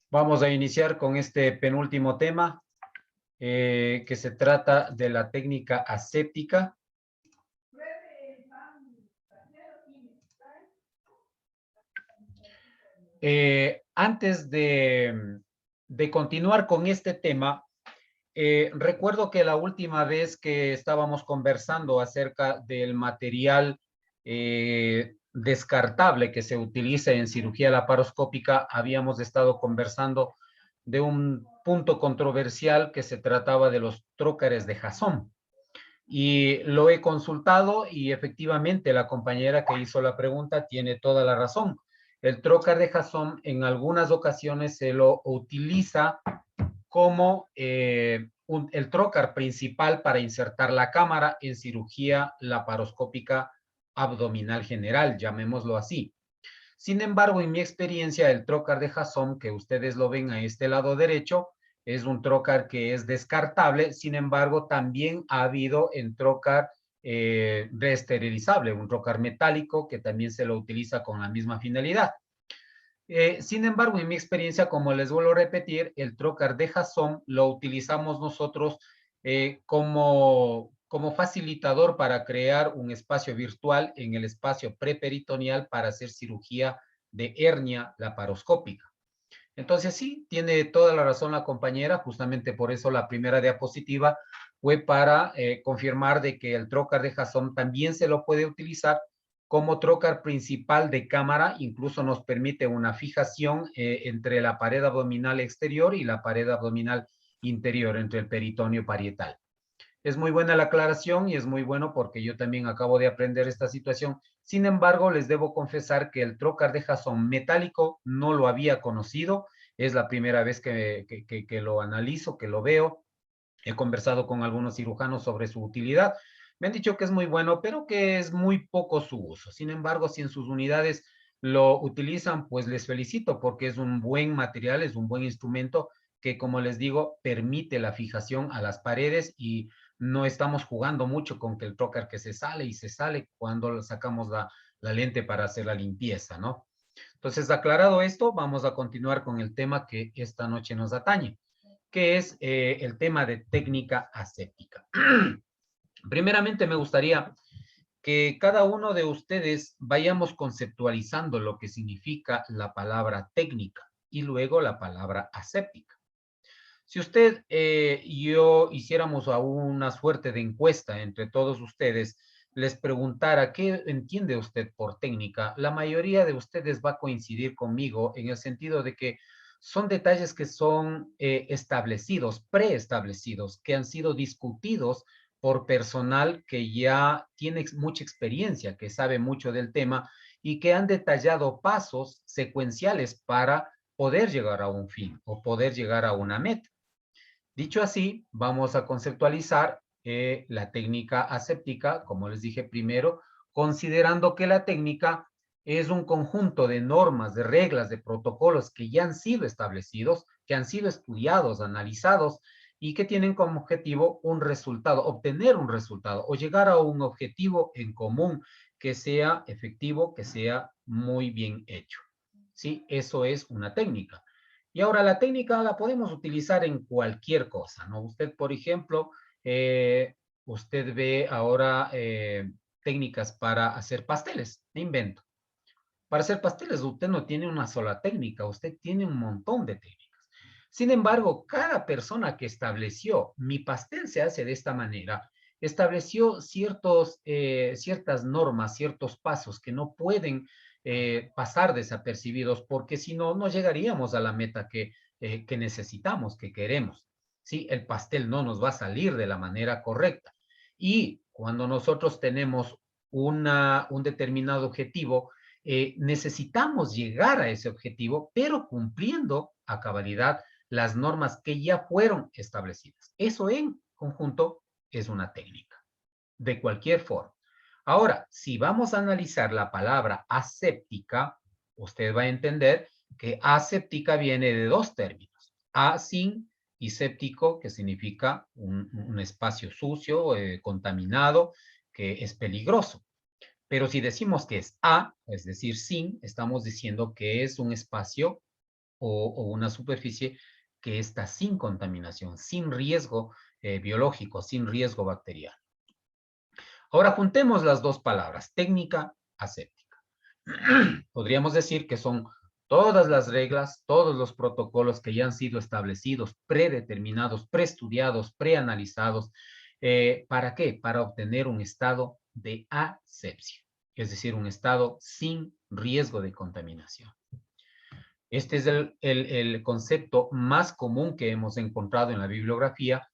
Vamos a iniciar con este penúltimo tema que se trata de la técnica aséptica. Antes de continuar con este tema, recuerdo que la última vez que estábamos conversando acerca del material descartable que se utiliza en cirugía laparoscópica, habíamos estado conversando de un punto controversial que se trataba de los trócares de Jasón. Y lo he consultado y efectivamente la compañera que hizo la pregunta tiene toda la razón. El trócar de Jasón en algunas ocasiones se lo utiliza como el trócar principal para insertar la cámara en cirugía laparoscópica abdominal general, llamémoslo así. Sin embargo, en mi experiencia, el trócar de Jasón, que ustedes lo ven a este lado derecho, es un trócar que es descartable. Sin embargo, también ha habido en trócar reesterilizable, un trócar metálico que también se lo utiliza con la misma finalidad. Sin embargo, en mi experiencia, como les vuelvo a repetir, el trócar de Jasón lo utilizamos nosotros como facilitador para crear un espacio virtual en el espacio preperitoneal para hacer cirugía de hernia laparoscópica. Entonces, sí, tiene toda la razón la compañera, justamente por eso la primera diapositiva fue para confirmar de que el trócar de Jasón también se lo puede utilizar como trócar principal de cámara, incluso nos permite una fijación entre la pared abdominal exterior y la pared abdominal interior, entre el peritoneo parietal. Es muy buena la aclaración y es muy bueno porque yo también acabo de aprender esta situación. Sin embargo, les debo confesar que el trócar de Jasón metálico no lo había conocido. Es la primera vez que lo analizo, que lo veo. He conversado con algunos cirujanos sobre su utilidad. Me han dicho que es muy bueno, pero que es muy poco su uso. Sin embargo, si en sus unidades lo utilizan, pues les felicito porque es un buen material, es un buen instrumento que, como les digo, permite la fijación a las paredes y no estamos jugando mucho con que el trócar que se sale y se sale cuando sacamos la lente para hacer la limpieza, ¿no? Entonces, aclarado esto, vamos a continuar con el tema que esta noche nos atañe, que es el tema de técnica aséptica. Primeramente, me gustaría que cada uno de ustedes vayamos conceptualizando lo que significa la palabra técnica y luego la palabra aséptica. Si usted y yo hiciéramos una suerte de encuesta entre todos ustedes, les preguntara qué entiende usted por técnica, la mayoría de ustedes va a coincidir conmigo en el sentido de que son detalles que son establecidos, preestablecidos, que han sido discutidos por personal que ya tiene mucha experiencia, que sabe mucho del tema y que han detallado pasos secuenciales para poder llegar a un fin o poder llegar a una meta. Dicho así, vamos a conceptualizar la técnica aséptica, como les dije primero, considerando que la técnica es un conjunto de normas, de reglas, de protocolos que ya han sido establecidos, que han sido estudiados, analizados y que tienen como objetivo un resultado, obtener un resultado o llegar a un objetivo en común que sea efectivo, que sea muy bien hecho. ¿Sí? Eso es una técnica. Y ahora la técnica la podemos utilizar en cualquier cosa, ¿no? Usted, por ejemplo, usted ve ahora técnicas para hacer pasteles, me invento. Para hacer pasteles usted no tiene una sola técnica, usted tiene un montón de técnicas. Sin embargo, cada persona que estableció mi pastel se hace de esta manera, estableció ciertas normas, ciertos pasos que no pueden pasar desapercibidos, porque si no, no llegaríamos a la meta que necesitamos, que queremos. ¿Sí? El pastel no nos va a salir de la manera correcta. Y cuando nosotros tenemos un determinado objetivo, necesitamos llegar a ese objetivo, pero cumpliendo a cabalidad las normas que ya fueron establecidas. Eso en conjunto es una técnica, de cualquier forma. Ahora, si vamos a analizar la palabra aséptica, usted va a entender que aséptica viene de dos términos, asin y séptico, que significa un espacio sucio, contaminado, que es peligroso. Pero si decimos que es a, es decir, sin, estamos diciendo que es un espacio o una superficie que está sin contaminación, sin riesgo biológico, sin riesgo bacteriano. Ahora juntemos las dos palabras, técnica, aséptica. Podríamos decir que son todas las reglas, todos los protocolos que ya han sido establecidos, predeterminados, preestudiados, preanalizados. ¿Para qué? Para obtener un estado de asepsia, es decir, un estado sin riesgo de contaminación. Este es el concepto más común que hemos encontrado en la bibliografía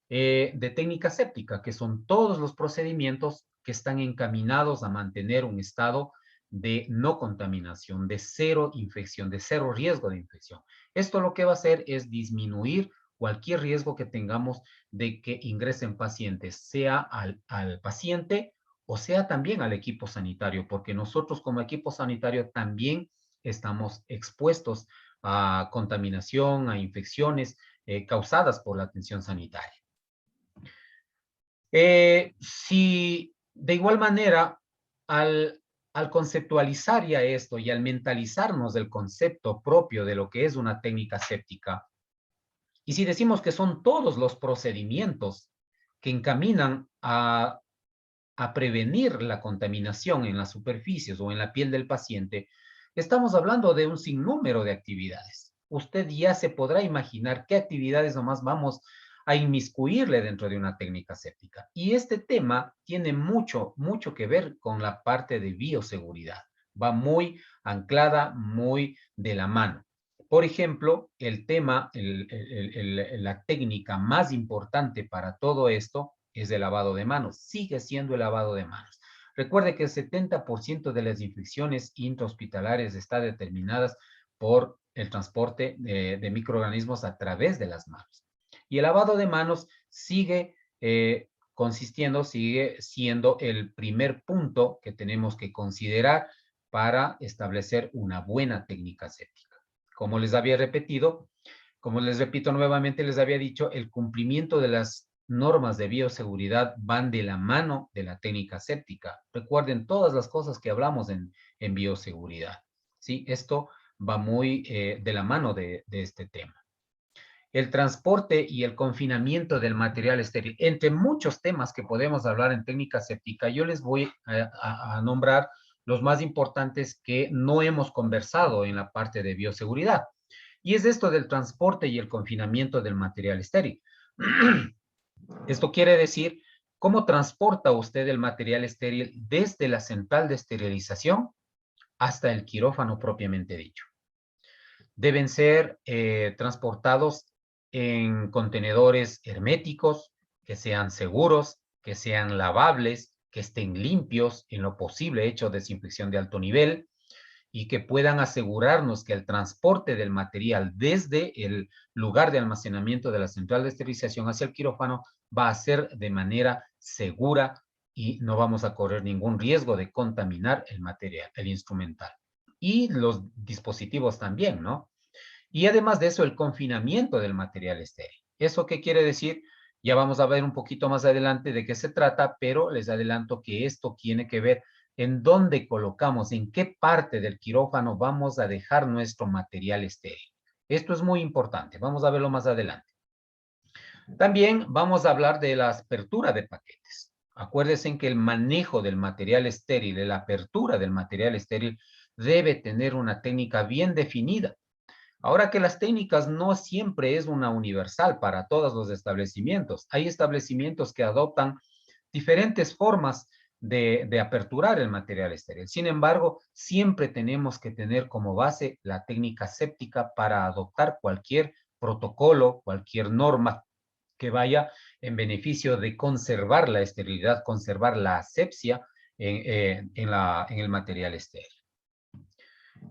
de técnica séptica, que son todos los procedimientos que están encaminados a mantener un estado de no contaminación, de cero infección, de cero riesgo de infección. Esto lo que va a hacer es disminuir cualquier riesgo que tengamos de que ingresen pacientes, sea al paciente o sea también al equipo sanitario, porque nosotros como equipo sanitario también estamos expuestos a contaminación, a infecciones causadas por la atención sanitaria. Si de igual manera, al conceptualizar ya esto y al mentalizarnos del concepto propio de lo que es una técnica séptica, y si decimos que son todos los procedimientos que encaminan a prevenir la contaminación en las superficies o en la piel del paciente, estamos hablando de un sinnúmero de actividades. Usted ya se podrá imaginar qué actividades nomás vamos a inmiscuirle dentro de una técnica séptica. Y este tema tiene mucho que ver con la parte de bioseguridad. Va muy anclada, muy de la mano. Por ejemplo, el tema, la técnica más importante para todo esto es el lavado de manos. Sigue siendo el lavado de manos. Recuerde que el 70% de las infecciones intrahospitalarias está determinadas por el transporte de microorganismos a través de las manos. Y el lavado de manos sigue sigue siendo el primer punto que tenemos que considerar para establecer una buena técnica séptica. Como les había repetido, como les repito nuevamente, les había dicho, el cumplimiento de las normas de bioseguridad van de la mano de la técnica séptica. Recuerden todas las cosas que hablamos en bioseguridad. ¿Sí? Esto va muy de la mano de este tema. El transporte y el confinamiento del material estéril. Entre muchos temas que podemos hablar en técnica séptica, yo les voy a nombrar los más importantes que no hemos conversado en la parte de bioseguridad. Y es esto del transporte y el confinamiento del material estéril. Esto quiere decir, ¿cómo transporta usted el material estéril desde la central de esterilización hasta el quirófano propiamente dicho? Deben ser transportados en contenedores herméticos, que sean seguros, que sean lavables, que estén limpios, en lo posible hecho desinfección de alto nivel, y que puedan asegurarnos que el transporte del material desde el lugar de almacenamiento de la central de esterilización hacia el quirófano va a ser de manera segura y no vamos a correr ningún riesgo de contaminar el material, el instrumental. Y los dispositivos también, ¿no? Y además de eso, el confinamiento del material estéril. ¿Eso qué quiere decir? Ya vamos a ver un poquito más adelante de qué se trata, pero les adelanto que esto tiene que ver en dónde colocamos, en qué parte del quirófano vamos a dejar nuestro material estéril. Esto es muy importante, vamos a verlo más adelante. También vamos a hablar de la apertura de paquetes. Acuérdense que el manejo del material estéril, la apertura del material estéril, debe tener una técnica bien definida. Ahora que las técnicas no siempre es una universal para todos los establecimientos. Hay establecimientos que adoptan diferentes formas de aperturar el material estéril. Sin embargo, siempre tenemos que tener como base la técnica séptica para adoptar cualquier protocolo, cualquier norma que vaya en beneficio de conservar la esterilidad, conservar la asepsia en el material estéril.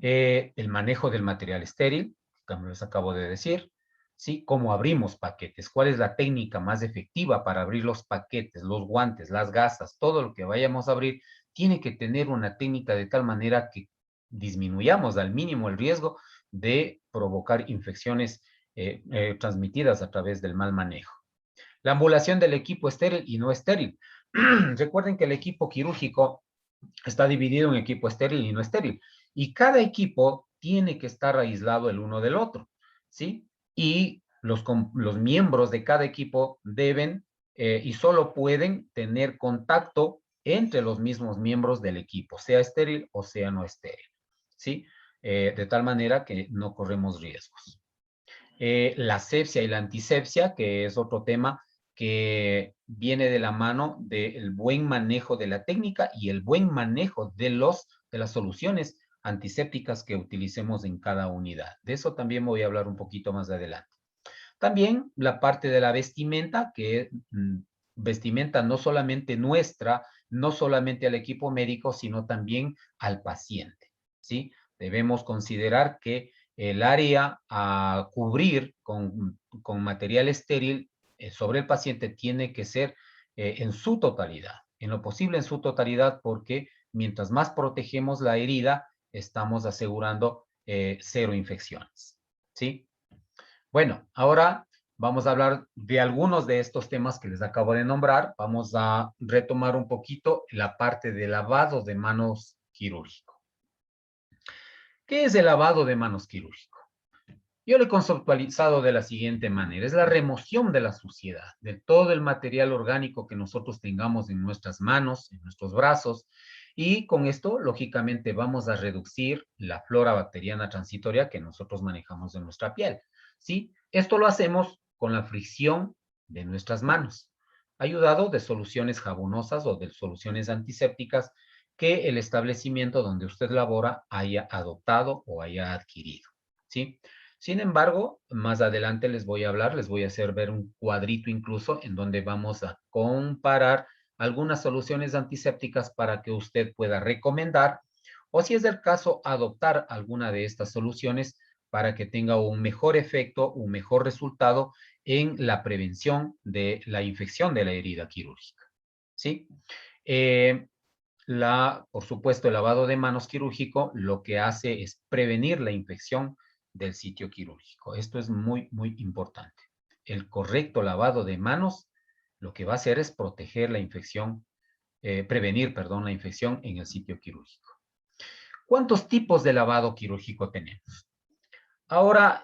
El manejo del material estéril, como les acabo de decir, ¿sí? Cómo abrimos paquetes, cuál es la técnica más efectiva para abrir los paquetes, los guantes, las gasas, todo lo que vayamos a abrir, tiene que tener una técnica de tal manera que disminuyamos al mínimo el riesgo de provocar infecciones transmitidas a través del mal manejo. La ambulación del equipo estéril y no estéril. Recuerden que el equipo quirúrgico está dividido en equipo estéril y no estéril. Y cada equipo tiene que estar aislado el uno del otro, ¿sí? Y los miembros de cada equipo deben y solo pueden tener contacto entre los mismos miembros del equipo, sea estéril o sea no estéril, ¿sí? De tal manera que no corremos riesgos. La asepsia y la antisepsia, que es otro tema que viene de la mano del buen manejo de la técnica y el buen manejo de las soluciones antisépticas que utilicemos en cada unidad. De eso también voy a hablar un poquito más adelante. También la parte de la vestimenta, que vestimenta no solamente nuestra, no solamente al equipo médico, sino también al paciente, ¿sí? Debemos considerar que el área a cubrir con material estéril sobre el paciente tiene que ser en su totalidad, en lo posible en su totalidad, porque mientras más protegemos la herida, estamos asegurando cero infecciones, ¿sí? Bueno, ahora vamos a hablar de algunos de estos temas que les acabo de nombrar. Vamos a retomar un poquito la parte de lavado de manos quirúrgico. ¿Qué es el lavado de manos quirúrgico? Yo lo he conceptualizado de la siguiente manera. Es la remoción de la suciedad, de todo el material orgánico que nosotros tengamos en nuestras manos, en nuestros brazos, y con esto, lógicamente, vamos a reducir la flora bacteriana transitoria que nosotros manejamos en nuestra piel, ¿sí? Esto lo hacemos con la fricción de nuestras manos, ayudado de soluciones jabonosas o de soluciones antisépticas que el establecimiento donde usted labora haya adoptado o haya adquirido, ¿sí? Sin embargo, más adelante les voy a hablar, les voy a hacer ver un cuadrito incluso en donde vamos a comparar algunas soluciones antisépticas para que usted pueda recomendar o si es el caso, adoptar alguna de estas soluciones para que tenga un mejor efecto, un mejor resultado en la prevención de la infección de la herida quirúrgica. ¿Sí? Eh, por supuesto, el lavado de manos quirúrgico lo que hace es prevenir la infección del sitio quirúrgico. Esto es muy, muy importante. El correcto lavado de manos lo que va a hacer es proteger la infección, prevenir, perdón, la infección en el sitio quirúrgico. ¿Cuántos tipos de lavado quirúrgico tenemos? Ahora,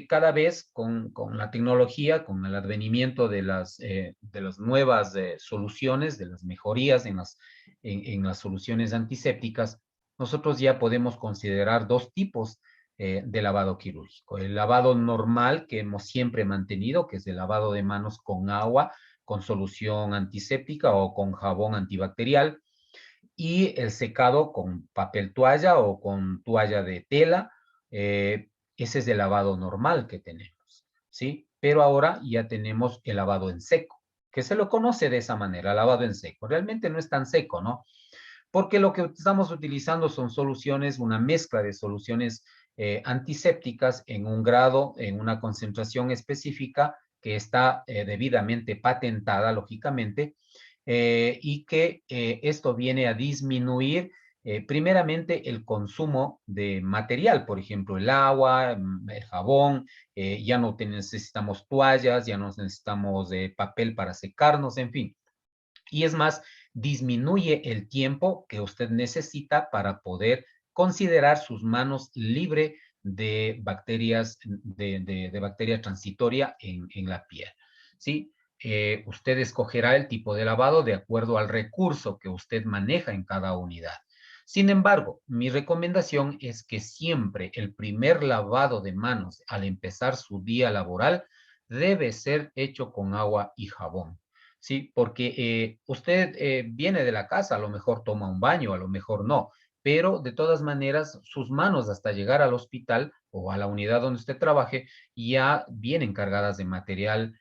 cada vez con la tecnología, con el advenimiento de las nuevas soluciones, de las mejorías en las soluciones antisépticas, nosotros ya podemos considerar dos tipos de lavado quirúrgico. El lavado normal que hemos siempre mantenido, que es el lavado de manos con agua, con solución antiséptica o con jabón antibacterial, y el secado con papel toalla o con toalla de tela. Ese es el lavado normal que tenemos, ¿sí? Pero ahora ya tenemos el lavado en seco, que se lo conoce de esa manera, lavado en seco. Realmente no es tan seco, ¿no? Porque lo que estamos utilizando son soluciones, una mezcla de soluciones antisépticas en un grado, en una concentración específica que está debidamente patentada, lógicamente, y que esto viene a disminuir primeramente el consumo de material, por ejemplo, el agua, el jabón, ya no necesitamos toallas, ya no necesitamos papel para secarnos, en fin. Y es más, disminuye el tiempo que usted necesita para poder considerar sus manos libre de bacterias, de bacteria transitoria en la piel, ¿sí? Usted escogerá el tipo de lavado de acuerdo al recurso que usted maneja en cada unidad. Sin embargo, mi recomendación es que siempre el primer lavado de manos al empezar su día laboral debe ser hecho con agua y jabón. Sí, porque usted viene de la casa, a lo mejor toma un baño, a lo mejor no, pero de todas maneras sus manos hasta llegar al hospital o a la unidad donde usted trabaje ya vienen cargadas de material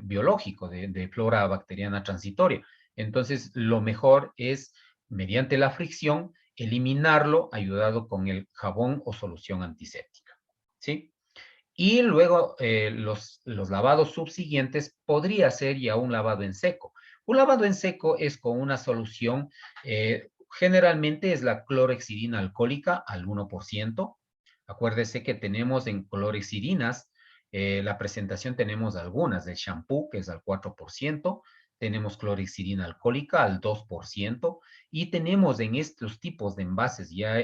biológico, de flora bacteriana transitoria. Entonces, lo mejor es, mediante la fricción, eliminarlo ayudado con el jabón o solución antiséptica. ¿Sí? Y luego los lavados subsiguientes podría ser ya un lavado en seco. Un lavado en seco es con una solución, generalmente es la clorhexidina alcohólica al 1%. Acuérdese que tenemos en clorhexidina's, la presentación tenemos algunas, del shampoo que es al 4%, tenemos clorhexidina alcohólica al 2%, y tenemos en estos tipos de envases ya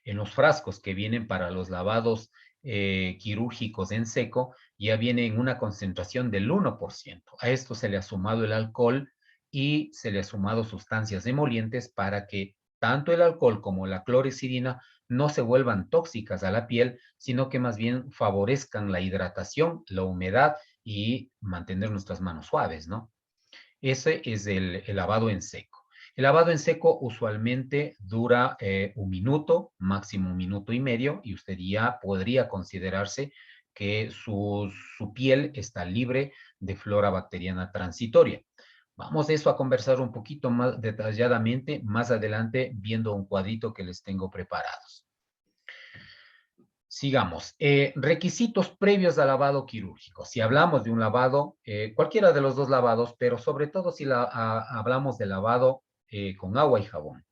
En los frascos que vienen para los lavados quirúrgicos en seco, ya viene en una concentración del 1%. A esto se le ha sumado el alcohol y se le ha sumado sustancias emolientes para que tanto el alcohol como la clorexidina no se vuelvan tóxicas a la piel, sino que más bien favorezcan la hidratación, la humedad y mantener nuestras manos suaves, ¿no? Ese es el lavado en seco. El lavado en seco usualmente dura 1 minuto, máximo 1 minuto y medio, y usted ya podría considerarse que su piel está libre de flora bacteriana transitoria. Vamos eso a conversar un poquito más detalladamente más adelante viendo un cuadrito que les tengo preparados. Sigamos. Requisitos previos al lavado quirúrgico. Si hablamos de un lavado, cualquiera de los dos lavados, pero sobre todo si hablamos de lavado con agua y jabón.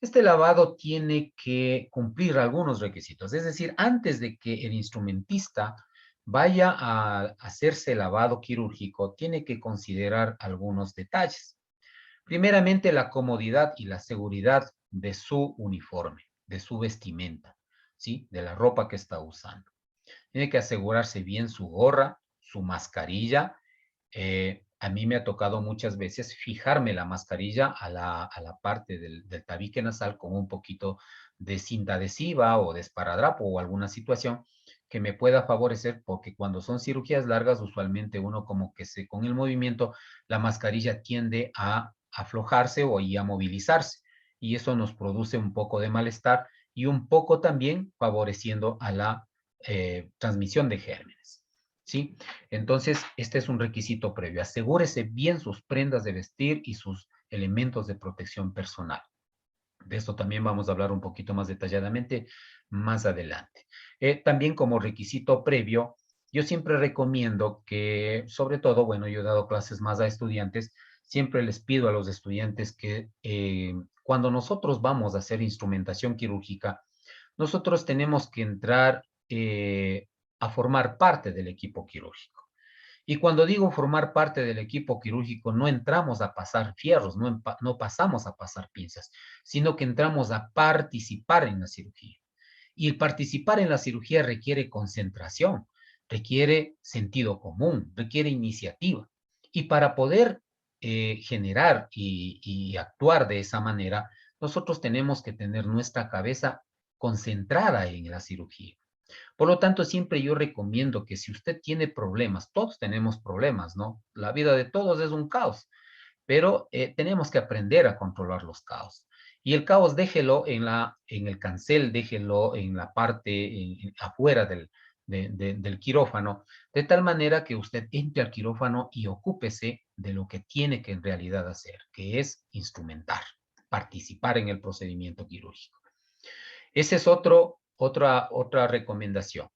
Este lavado tiene que cumplir algunos requisitos. Es decir, antes de que el instrumentista vaya a hacerse lavado quirúrgico, tiene que considerar algunos detalles. Primeramente, la comodidad y la seguridad de su uniforme, de su vestimenta, ¿sí? De la ropa que está usando. Tiene que asegurarse bien su gorra, su mascarilla. A mí me ha tocado muchas veces fijarme la mascarilla a la parte del tabique nasal con un poquito de cinta adhesiva o de esparadrapo o alguna situación que me pueda favorecer, porque cuando son cirugías largas, usualmente uno como que con el movimiento, la mascarilla tiende a aflojarse o a movilizarse, y eso nos produce un poco de malestar y un poco también favoreciendo a la transmisión de gérmenes, ¿sí? Entonces, este es un requisito previo. Asegúrese bien sus prendas de vestir y sus elementos de protección personal. De esto también vamos a hablar un poquito más detalladamente más adelante. También como requisito previo, yo siempre recomiendo que, sobre todo, bueno, yo he dado clases más a estudiantes, siempre les pido a los estudiantes que cuando nosotros vamos a hacer instrumentación quirúrgica, nosotros tenemos que entrar a formar parte del equipo quirúrgico. Y cuando digo formar parte del equipo quirúrgico, no entramos a pasar fierros, no pasamos a pasar pinzas, sino que entramos a participar en la cirugía. Y el participar en la cirugía requiere concentración, requiere sentido común, requiere iniciativa. Y para poder generar y actuar de esa manera, nosotros tenemos que tener nuestra cabeza concentrada en la cirugía. Por lo tanto, siempre yo recomiendo que si usted tiene problemas, todos tenemos problemas, ¿no? La vida de todos es un caos, pero tenemos que aprender a controlar los caos. Y el caos déjelo en el cancel, déjelo en la parte afuera del quirófano, de tal manera que usted entre al quirófano y ocúpese de lo que tiene que en realidad hacer, que es instrumentar, participar en el procedimiento quirúrgico. Esa es otra recomendación.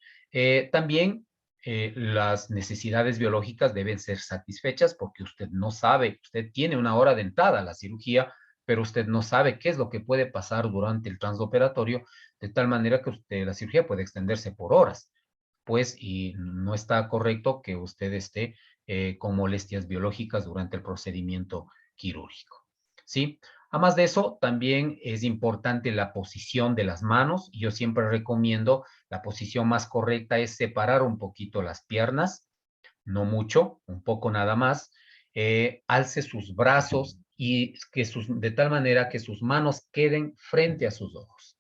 También las necesidades biológicas deben ser satisfechas porque usted no sabe, usted tiene una hora de entrada a la cirugía, pero usted no sabe qué es lo que puede pasar durante el transoperatorio, de tal manera que la cirugía puede extenderse por horas, pues, y no está correcto que usted esté con molestias biológicas durante el procedimiento quirúrgico, ¿sí? Además de eso, también es importante la posición de las manos. Yo siempre recomiendo la posición más correcta es separar un poquito las piernas, no mucho, un poco nada más. Alce sus brazos y de tal manera que sus manos queden frente a sus ojos.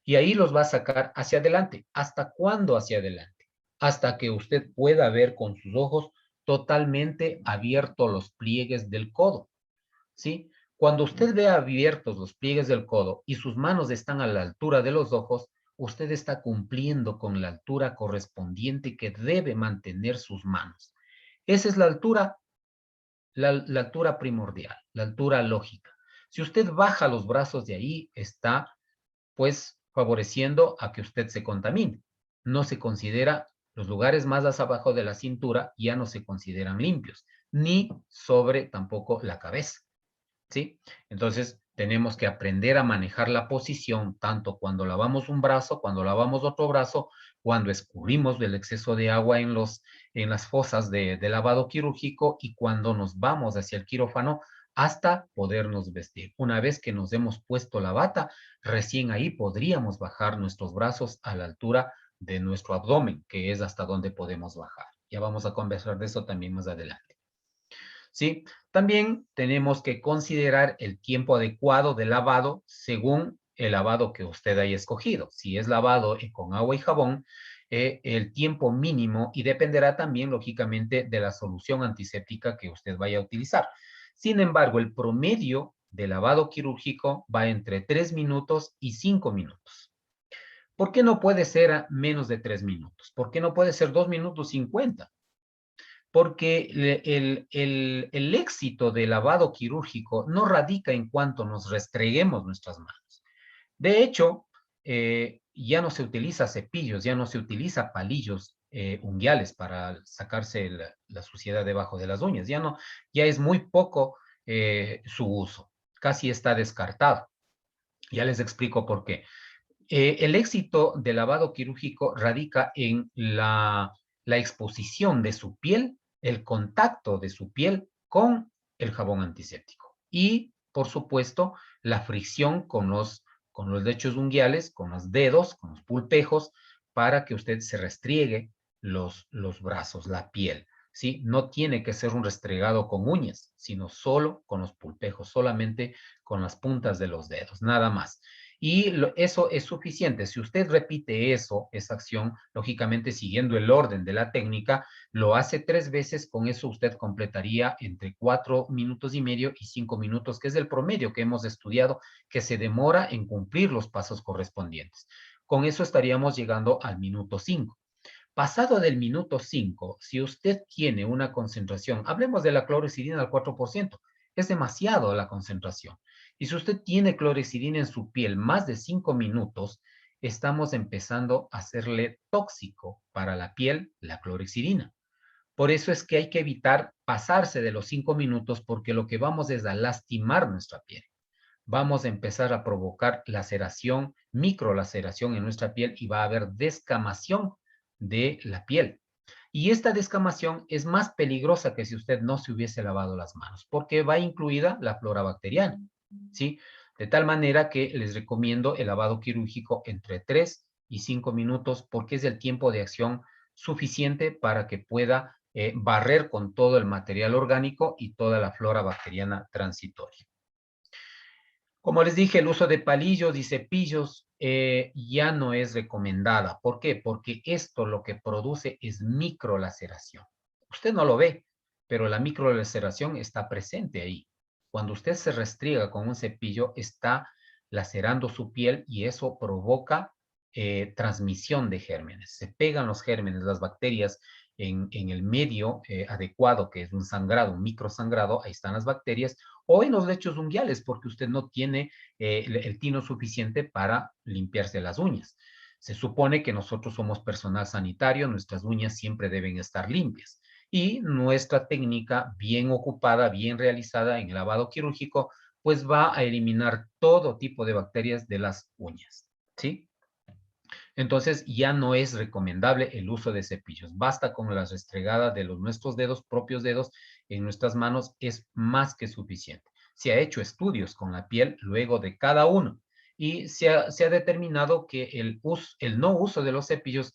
Y ahí los va a sacar hacia adelante. ¿Hasta cuándo hacia adelante? Hasta que usted pueda ver con sus ojos totalmente abiertos los pliegues del codo, ¿sí? Cuando usted ve abiertos los pliegues del codo y sus manos están a la altura de los ojos, usted está cumpliendo con la altura correspondiente que debe mantener sus manos. Esa es la altura, la altura primordial, la altura lógica. Si usted baja los brazos de ahí, está pues favoreciendo a que usted se contamine. No se considera, los lugares más abajo de la cintura ya no se consideran limpios, ni sobre tampoco la cabeza. ¿Sí? Entonces, tenemos que aprender a manejar la posición, tanto cuando lavamos un brazo, cuando lavamos otro brazo, cuando escurrimos del exceso de agua en las fosas de lavado quirúrgico y cuando nos vamos hacia el quirófano hasta podernos vestir. Una vez que nos hemos puesto la bata, recién ahí podríamos bajar nuestros brazos a la altura de nuestro abdomen, que es hasta donde podemos bajar. Ya vamos a conversar de eso también más adelante. ¿Sí? También tenemos que considerar el tiempo adecuado de lavado según el lavado que usted haya escogido. Si es lavado con agua y jabón, el tiempo mínimo y dependerá también, lógicamente, de la solución antiséptica que usted vaya a utilizar. Sin embargo, el promedio de lavado quirúrgico va entre 3 minutos y 5 minutos. ¿Por qué no puede ser a menos de 3 minutos? ¿Por qué no puede ser 2 minutos 50? Porque el éxito del lavado quirúrgico no radica en cuanto nos restreguemos nuestras manos. De hecho, ya no se utiliza cepillos, ya no se utiliza palillos unguiales para sacarse la suciedad debajo de las uñas. Ya es muy poco su uso. Casi está descartado. Ya les explico por qué. El éxito del lavado quirúrgico radica en la exposición de su piel, el contacto de su piel con el jabón antiséptico y, por supuesto, la fricción con los lechos unguiales, con los dedos, con los pulpejos, para que usted se restriegue los brazos, la piel. ¿Sí? No tiene que ser un restregado con uñas, sino solo con los pulpejos, solamente con las puntas de los dedos, nada más. Y eso es suficiente. Si usted repite esa acción, lógicamente siguiendo el orden de la técnica, lo hace 3 veces, con eso usted completaría entre 4 minutos y medio y 5 minutos, que es el promedio que hemos estudiado, que se demora en cumplir los pasos correspondientes. Con eso estaríamos llegando al minuto 5. Pasado del minuto 5, si usted tiene una concentración, hablemos de la clorexidina al 4%, es demasiado la concentración. Y si usted tiene clorexidina en su piel más de 5 minutos, estamos empezando a hacerle tóxico para la piel la clorexidina. Por eso es que hay que evitar pasarse de los 5 minutos porque lo que vamos es a lastimar nuestra piel. Vamos a empezar a provocar laceración, microlaceración en nuestra piel y va a haber descamación de la piel. Y esta descamación es más peligrosa que si usted no se hubiese lavado las manos, porque va incluida la flora bacteriana, ¿sí? De tal manera que les recomiendo el lavado quirúrgico entre 3 y 5 minutos, porque es el tiempo de acción suficiente para que pueda barrer con todo el material orgánico y toda la flora bacteriana transitoria. Como les dije, el uso de palillos y cepillos ya no es recomendada. ¿Por qué? Porque esto lo que produce es microlaceración. Usted no lo ve, pero la microlaceración está presente ahí. Cuando usted se restriega con un cepillo, está lacerando su piel y eso provoca transmisión de gérmenes. Se pegan los gérmenes, las bacterias en el medio adecuado, que es un sangrado, un microsangrado, ahí están las bacterias, o en los lechos unguiales, porque usted no tiene el tino suficiente para limpiarse las uñas. Se supone que nosotros somos personal sanitario, nuestras uñas siempre deben estar limpias. Y nuestra técnica bien ocupada, bien realizada en el lavado quirúrgico, pues va a eliminar todo tipo de bacterias de las uñas, ¿sí? Entonces ya no es recomendable el uso de cepillos. Basta con la restregada de nuestros dedos, propios dedos, en nuestras manos es más que suficiente. Se ha hecho estudios con la piel luego de cada uno y se ha determinado que el no uso de los cepillos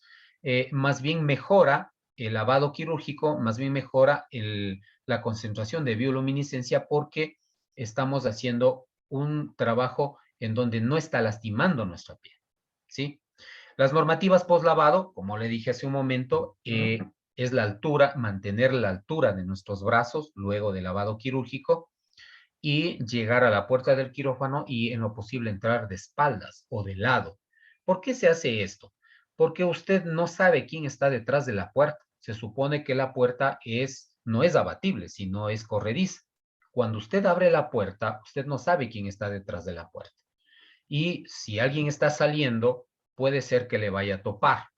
más bien mejora el lavado quirúrgico, más bien mejora la concentración de bioluminiscencia porque estamos haciendo un trabajo en donde no está lastimando nuestra piel, ¿sí? Las normativas post-lavado, como le dije hace un momento, es la altura, mantener la altura de nuestros brazos luego del lavado quirúrgico y llegar a la puerta del quirófano y en lo posible entrar de espaldas o de lado. ¿Por qué se hace esto? Porque usted no sabe quién está detrás de la puerta. Se supone que la puerta no es abatible, sino es corrediza. Cuando usted abre la puerta, usted no sabe quién está detrás de la puerta. Y si alguien está saliendo, puede ser que le vaya a topar.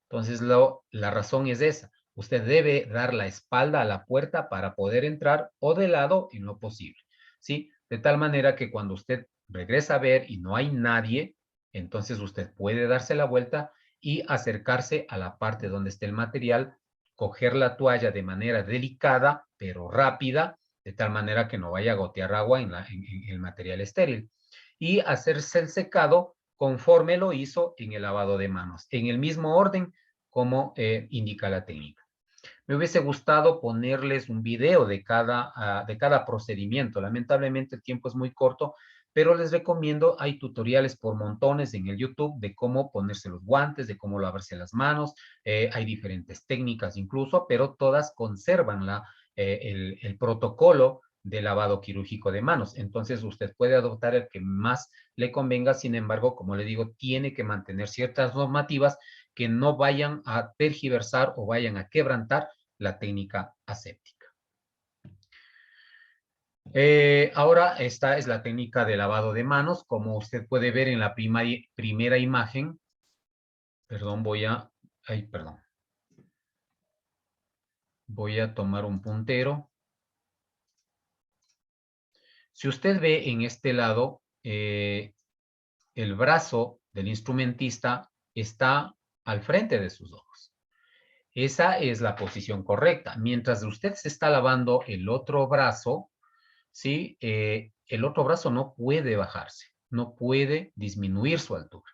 Entonces, la razón es esa. Usted debe dar la espalda a la puerta para poder entrar o de lado en lo posible, ¿sí? De tal manera que cuando usted regresa a ver y no hay nadie, entonces usted puede darse la vuelta y acercarse a la parte donde esté el material, coger la toalla de manera delicada, pero rápida, de tal manera que no vaya a gotear agua en el material estéril. Y hacerse el secado conforme lo hizo en el lavado de manos, en el mismo orden como indica la técnica. Me hubiese gustado ponerles un video de cada procedimiento. Lamentablemente el tiempo es muy corto, pero les recomiendo, hay tutoriales por montones en el YouTube de cómo ponerse los guantes, de cómo lavarse las manos. Hay diferentes técnicas incluso, pero todas conservan el protocolo de lavado quirúrgico de manos. Entonces usted puede adoptar el que más le convenga, sin embargo, como le digo, tiene que mantener ciertas normativas que no vayan a tergiversar o vayan a quebrantar la técnica aséptica. Ahora esta es la técnica de lavado de manos, como usted puede ver en la primera imagen. Perdón, voy a tomar un puntero. Si usted ve en este lado, el brazo del instrumentista está al frente de sus ojos. Esa es la posición correcta. Mientras usted se está lavando el otro brazo, ¿sí? El otro brazo no puede bajarse, no puede disminuir su altura,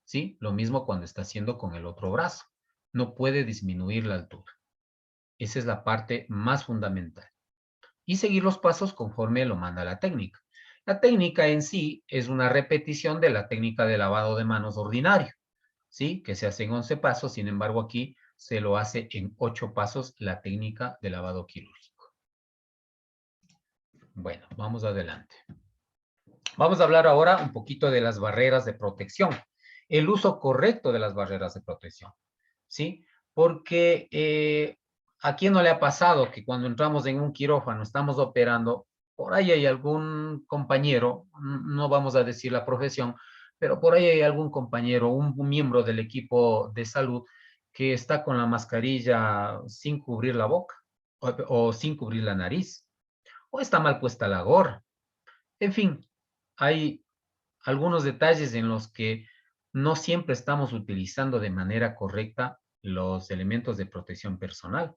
¿sí? Lo mismo cuando está haciendo con el otro brazo, no puede disminuir la altura. Esa es la parte más fundamental. Y seguir los pasos conforme lo manda la técnica. La técnica en sí es una repetición de la técnica de lavado de manos ordinario, ¿sí? Que se hace en 11 pasos, sin embargo aquí se lo hace en 8 pasos la técnica de lavado quirúrgico. Bueno, vamos adelante. Vamos a hablar ahora un poquito de las barreras de protección, el uso correcto de las barreras de protección, ¿sí? Porque ¿a quién no le ha pasado que cuando entramos en un quirófano, estamos operando, por ahí hay algún compañero, no vamos a decir la profesión, pero por ahí hay algún compañero, un miembro del equipo de salud que está con la mascarilla sin cubrir la boca o sin cubrir la nariz, o está mal puesta la gorra? En fin, hay algunos detalles en los que no siempre estamos utilizando de manera correcta los elementos de protección personal.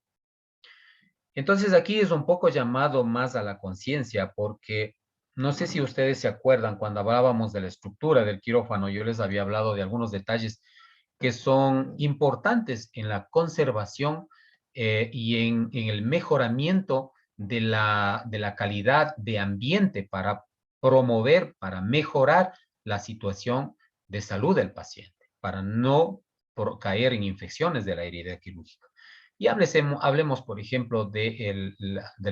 Entonces aquí es un poco llamado más a la conciencia, porque no sé si ustedes se acuerdan cuando hablábamos de la estructura del quirófano, yo les había hablado de algunos detalles que son importantes en la conservación y en el mejoramiento de la calidad de ambiente para promover, para mejorar la situación de salud del paciente, para no caer en infecciones de la herida quirúrgica. Y hablemos, por ejemplo, del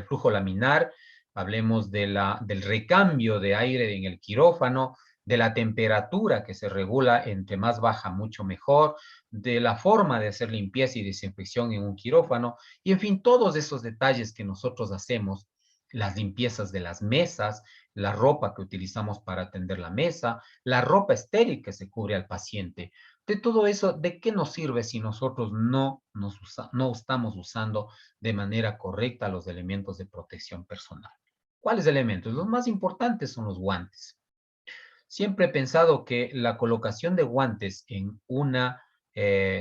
flujo laminar, hablemos del recambio de aire en el quirófano, de la temperatura que se regula entre más baja, mucho mejor, de la forma de hacer limpieza y desinfección en un quirófano, y en fin, todos esos detalles que nosotros hacemos, las limpiezas de las mesas, la ropa que utilizamos para atender la mesa, la ropa estéril que se cubre al paciente. De todo eso, ¿de qué nos sirve si nosotros no estamos usando de manera correcta los elementos de protección personal? ¿Cuáles elementos? Los más importantes son los guantes. Siempre he pensado que la colocación de guantes en una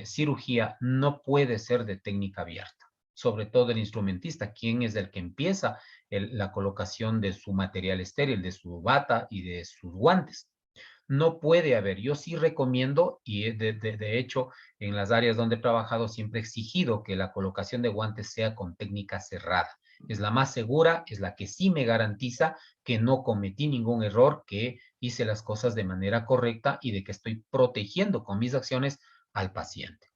cirugía no puede ser de técnica abierta, sobre todo el instrumentista, quien es el que empieza la colocación de su material estéril, de su bata y de sus guantes. No puede haber. Yo sí recomiendo, y de hecho, en las áreas donde he trabajado siempre he exigido que la colocación de guantes sea con técnica cerrada. Es la más segura, es la que sí me garantiza que no cometí ningún error, que hice las cosas de manera correcta y de que estoy protegiendo con mis acciones al paciente.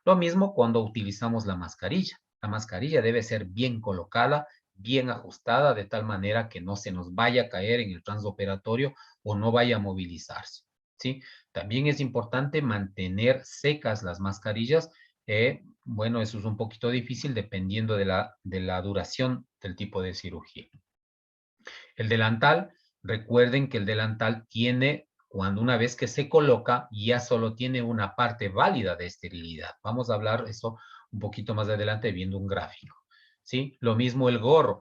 Lo mismo cuando utilizamos la mascarilla. La mascarilla debe ser bien colocada, bien ajustada, de tal manera que no se nos vaya a caer en el transoperatorio o no vaya a movilizarse, ¿sí? También es importante mantener secas las mascarillas. Bueno, eso es un poquito difícil dependiendo de la duración del tipo de cirugía. El delantal, recuerden que el delantal tiene, cuando una vez que se coloca, ya solo tiene una parte válida de esterilidad. Vamos a hablar eso un poquito más adelante viendo un gráfico, ¿sí? Lo mismo el gorro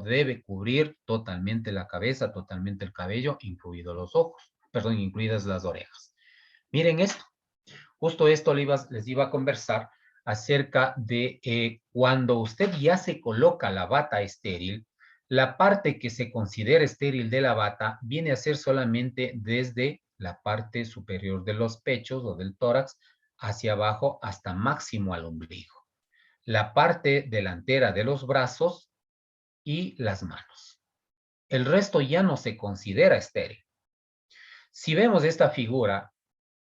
debe cubrir totalmente la cabeza, totalmente el cabello, incluidos los ojos, perdón, incluidas las orejas. Miren esto, justo esto les iba a conversar acerca de cuando usted ya se coloca la bata estéril, La parte que se considera estéril de la bata viene a ser solamente desde la parte superior de los pechos o del tórax hacia abajo hasta máximo al ombligo. La parte delantera de los brazos y las manos. El resto ya no se considera estéril. Si vemos esta figura,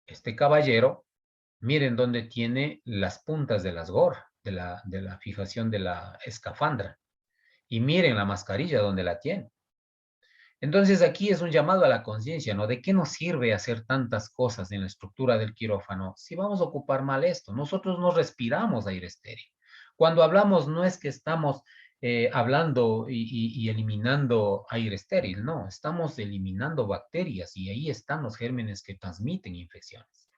este caballero, miren dónde tiene las puntas de las gorras, de la fijación de la escafandra. Y miren la mascarilla donde la tiene. Entonces aquí es un llamado a la conciencia, ¿no? ¿De qué nos sirve hacer tantas cosas en la estructura del quirófano si vamos a ocupar mal esto? Nosotros no respiramos aire estéril. Cuando hablamos no es que estamos hablando y eliminando aire estéril, no, estamos eliminando bacterias y ahí están los gérmenes que transmiten infecciones.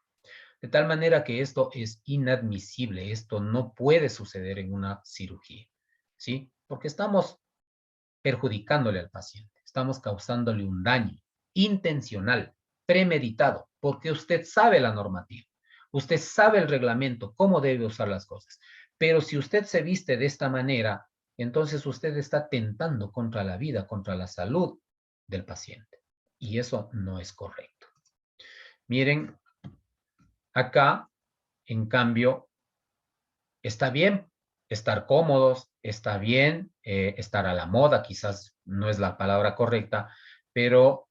De tal manera que esto es inadmisible, esto no puede suceder en una cirugía, ¿sí? Porque estamos perjudicándole al paciente, estamos causándole un daño intencional, premeditado, porque usted sabe la normativa, usted sabe el reglamento, cómo debe usar las cosas, pero si usted se viste de esta manera, entonces usted está atentando contra la vida, contra la salud del paciente, y eso no es correcto. Miren, acá, en cambio, está bien estar cómodos, está bien estar a la moda, quizás no es la palabra correcta, pero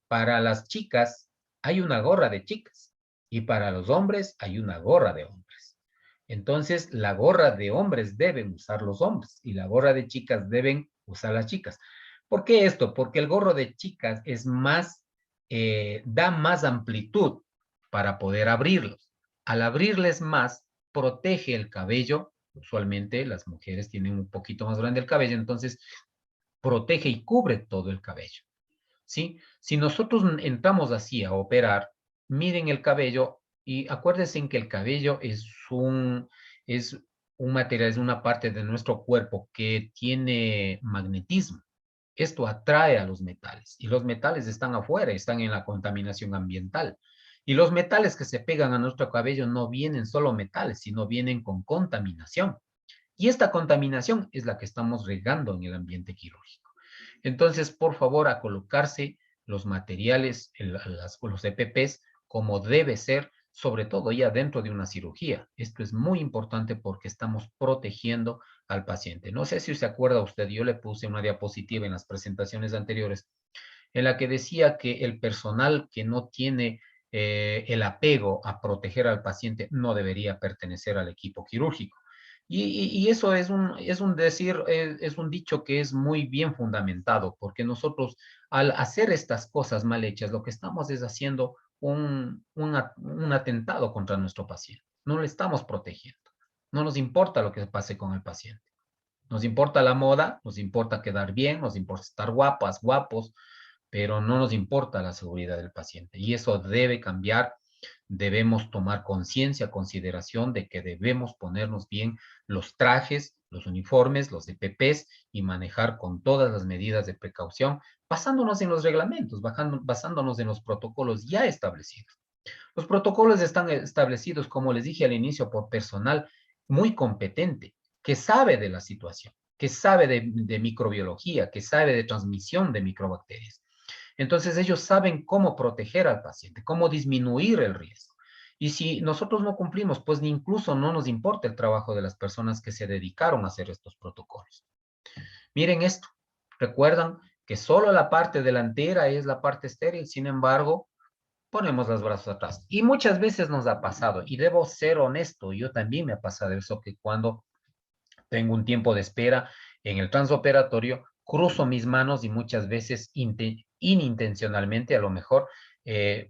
para las chicas hay una gorra de chicas y para los hombres hay una gorra de hombres. Entonces, la gorra de hombres deben usar los hombres y la gorra de chicas deben usar las chicas. ¿Por qué esto? Porque el gorro de chicas es más, da más amplitud para poder abrirlos. Al abrirles más, protege el cabello. Usualmente las mujeres tienen un poquito más grande el cabello, entonces protege y cubre todo el cabello, ¿sí? Si nosotros entramos así a operar, miren el cabello y acuérdense en que el cabello es un material, es una parte de nuestro cuerpo que tiene magnetismo. Esto atrae a los metales y los metales están afuera, están en la contaminación ambiental. Y los metales que se pegan a nuestro cabello no vienen solo metales, sino vienen con contaminación. Y esta contaminación es la que estamos regando en el ambiente quirúrgico. Entonces, por favor, a colocarse los materiales, los EPPs, como debe ser, sobre todo ya dentro de una cirugía. Esto es muy importante porque estamos protegiendo al paciente. No sé si se acuerda usted, yo le puse una diapositiva en las presentaciones anteriores en la que decía que el personal que no tiene el apego a proteger al paciente no debería pertenecer al equipo quirúrgico. Y eso es un decir, es un dicho que es muy bien fundamentado, porque nosotros al hacer estas cosas mal hechas, lo que estamos es haciendo un atentado contra nuestro paciente. No le estamos protegiendo. No nos importa lo que pase con el paciente. Nos importa la moda, nos importa quedar bien, nos importa estar guapas, guapos, pero no nos importa la seguridad del paciente. Y eso debe cambiar. Debemos tomar conciencia, consideración de que debemos ponernos bien los trajes, los uniformes, los EPPs y manejar con todas las medidas de precaución, basándonos en los reglamentos, basándonos en los protocolos ya establecidos. Los protocolos están establecidos, como les dije al inicio, por personal muy competente, que sabe de la situación, que sabe de microbiología, que sabe de transmisión de microbacterias. Entonces ellos saben cómo proteger al paciente, cómo disminuir el riesgo. Y si nosotros no cumplimos, pues ni incluso no nos importa el trabajo de las personas que se dedicaron a hacer estos protocolos. Miren esto, recuerdan que solo la parte delantera es la parte estéril, sin embargo, ponemos los brazos atrás. Y muchas veces nos ha pasado, y debo ser honesto, yo también me ha pasado eso, que cuando tengo un tiempo de espera en el transoperatorio, cruzo mis manos y muchas veces inintencionalmente, a lo mejor,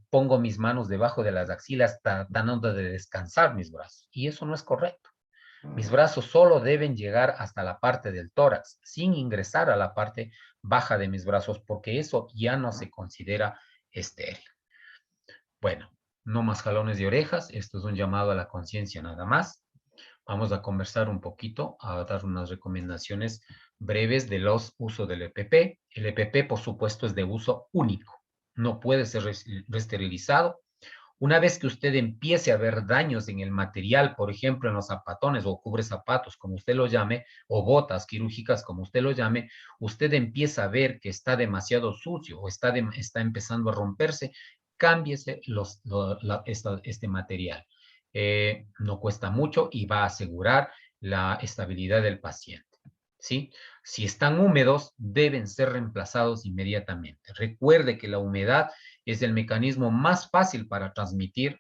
pongo mis manos debajo de las axilas tratando de descansar mis brazos. Y eso no es correcto. Mis brazos solo deben llegar hasta la parte del tórax, sin ingresar a la parte baja de mis brazos, porque eso ya no se considera estéril. Bueno, no más jalones de orejas, esto es un llamado a la conciencia nada más. Vamos a conversar un poquito, a dar unas recomendaciones breves de los usos del EPP. El EPP, por supuesto, es de uso único. No puede ser resterilizado Una vez que usted empiece a ver daños en el material, por ejemplo, en los zapatones o cubre zapatos, como usted lo llame, o botas quirúrgicas, como usted lo llame, usted empieza a ver que está demasiado sucio o está empezando a romperse, cámbiese este material. No cuesta mucho y va a asegurar la estabilidad del paciente. ¿Sí? Si están húmedos, deben ser reemplazados inmediatamente. Recuerde que la humedad es el mecanismo más fácil para transmitir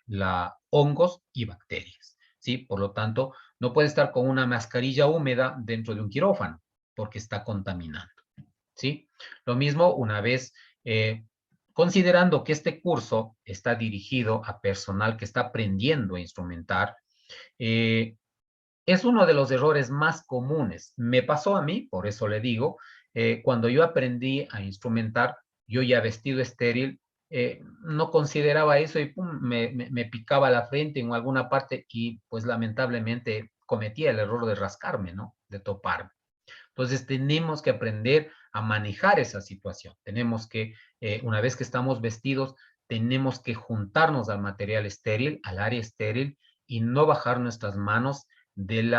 hongos y bacterias, ¿sí? Por lo tanto, no puede estar con una mascarilla húmeda dentro de un quirófano porque está contaminando, ¿sí? Lo mismo una vez, considerando que este curso está dirigido a personal que está aprendiendo a instrumentar, eh, es uno de los errores más comunes. Me pasó a mí, por eso le digo, cuando yo aprendí a instrumentar, yo ya vestido estéril, no consideraba eso y pum, me picaba la frente en alguna parte y pues lamentablemente cometía el error de rascarme, ¿no? De toparme. Entonces tenemos que aprender a manejar esa situación. Tenemos que, una vez que estamos vestidos, tenemos que juntarnos al material estéril, al área estéril, y no bajar nuestras manos del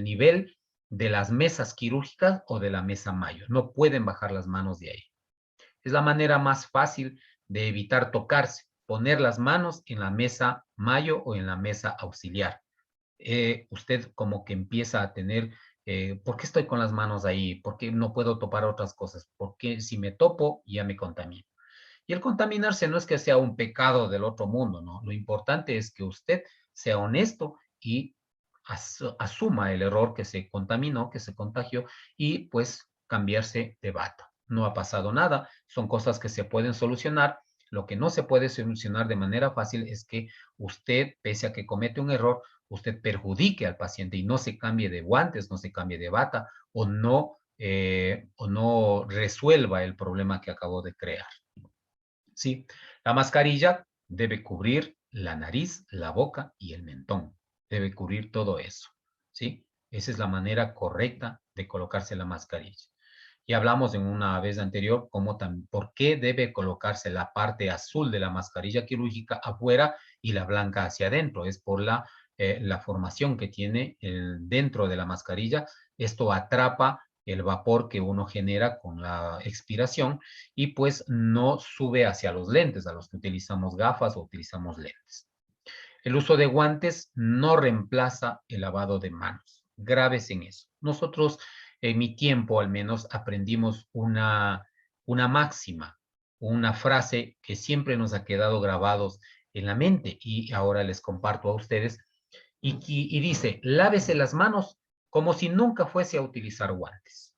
nivel de las mesas quirúrgicas o de la mesa mayo. No pueden bajar las manos de ahí. Es la manera más fácil de evitar tocarse, poner las manos en la mesa mayo o en la mesa auxiliar. Usted como que empieza a tener, ¿por qué estoy con las manos ahí? ¿Por qué no puedo topar otras cosas? Porque si me topo, ya me contamino. Y el contaminarse no es que sea un pecado del otro mundo, ¿no? Lo importante es que usted sea honesto y asuma el error que se contaminó, que se contagió y pues cambiarse de bata. No ha pasado nada, son cosas que se pueden solucionar. Lo que no se puede solucionar de manera fácil es que usted, pese a que comete un error, usted perjudique al paciente y no se cambie de guantes, no se cambie de bata o no resuelva el problema que acabó de crear. ¿Sí? La mascarilla debe cubrir la nariz, la boca y el mentón. Debe cubrir todo eso. ¿Sí? Esa es la manera correcta de colocarse la mascarilla. Y hablamos en una vez anterior por qué debe colocarse la parte azul de la mascarilla quirúrgica afuera y la blanca hacia adentro. Es por la formación que tiene dentro de la mascarilla. Esto atrapa el vapor que uno genera con la expiración y pues no sube hacia los lentes, a los que utilizamos gafas o utilizamos lentes. El uso de guantes no reemplaza el lavado de manos. Graves en eso. Nosotros, en mi tiempo al menos, aprendimos una máxima, una frase que siempre nos ha quedado grabados en la mente y ahora les comparto a ustedes. Y dice, lávese las manos como si nunca fuese a utilizar guantes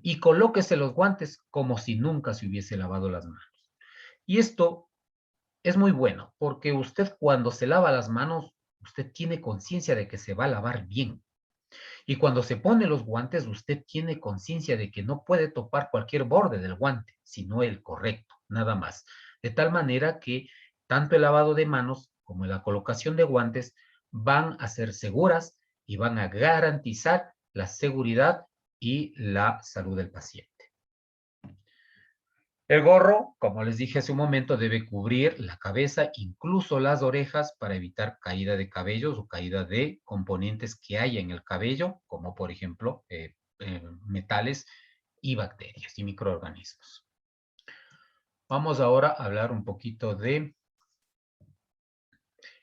y colóquese los guantes como si nunca se hubiese lavado las manos. Y esto es muy bueno, porque usted cuando se lava las manos, usted tiene conciencia de que se va a lavar bien. Y cuando se pone los guantes, usted tiene conciencia de que no puede topar cualquier borde del guante, sino el correcto, nada más. De tal manera que tanto el lavado de manos como la colocación de guantes van a ser seguras y van a garantizar la seguridad y la salud del paciente. El gorro, como les dije hace un momento, debe cubrir la cabeza, incluso las orejas, para evitar caída de cabellos o caída de componentes que haya en el cabello, como por ejemplo metales y bacterias y microorganismos. Vamos ahora a hablar un poquito de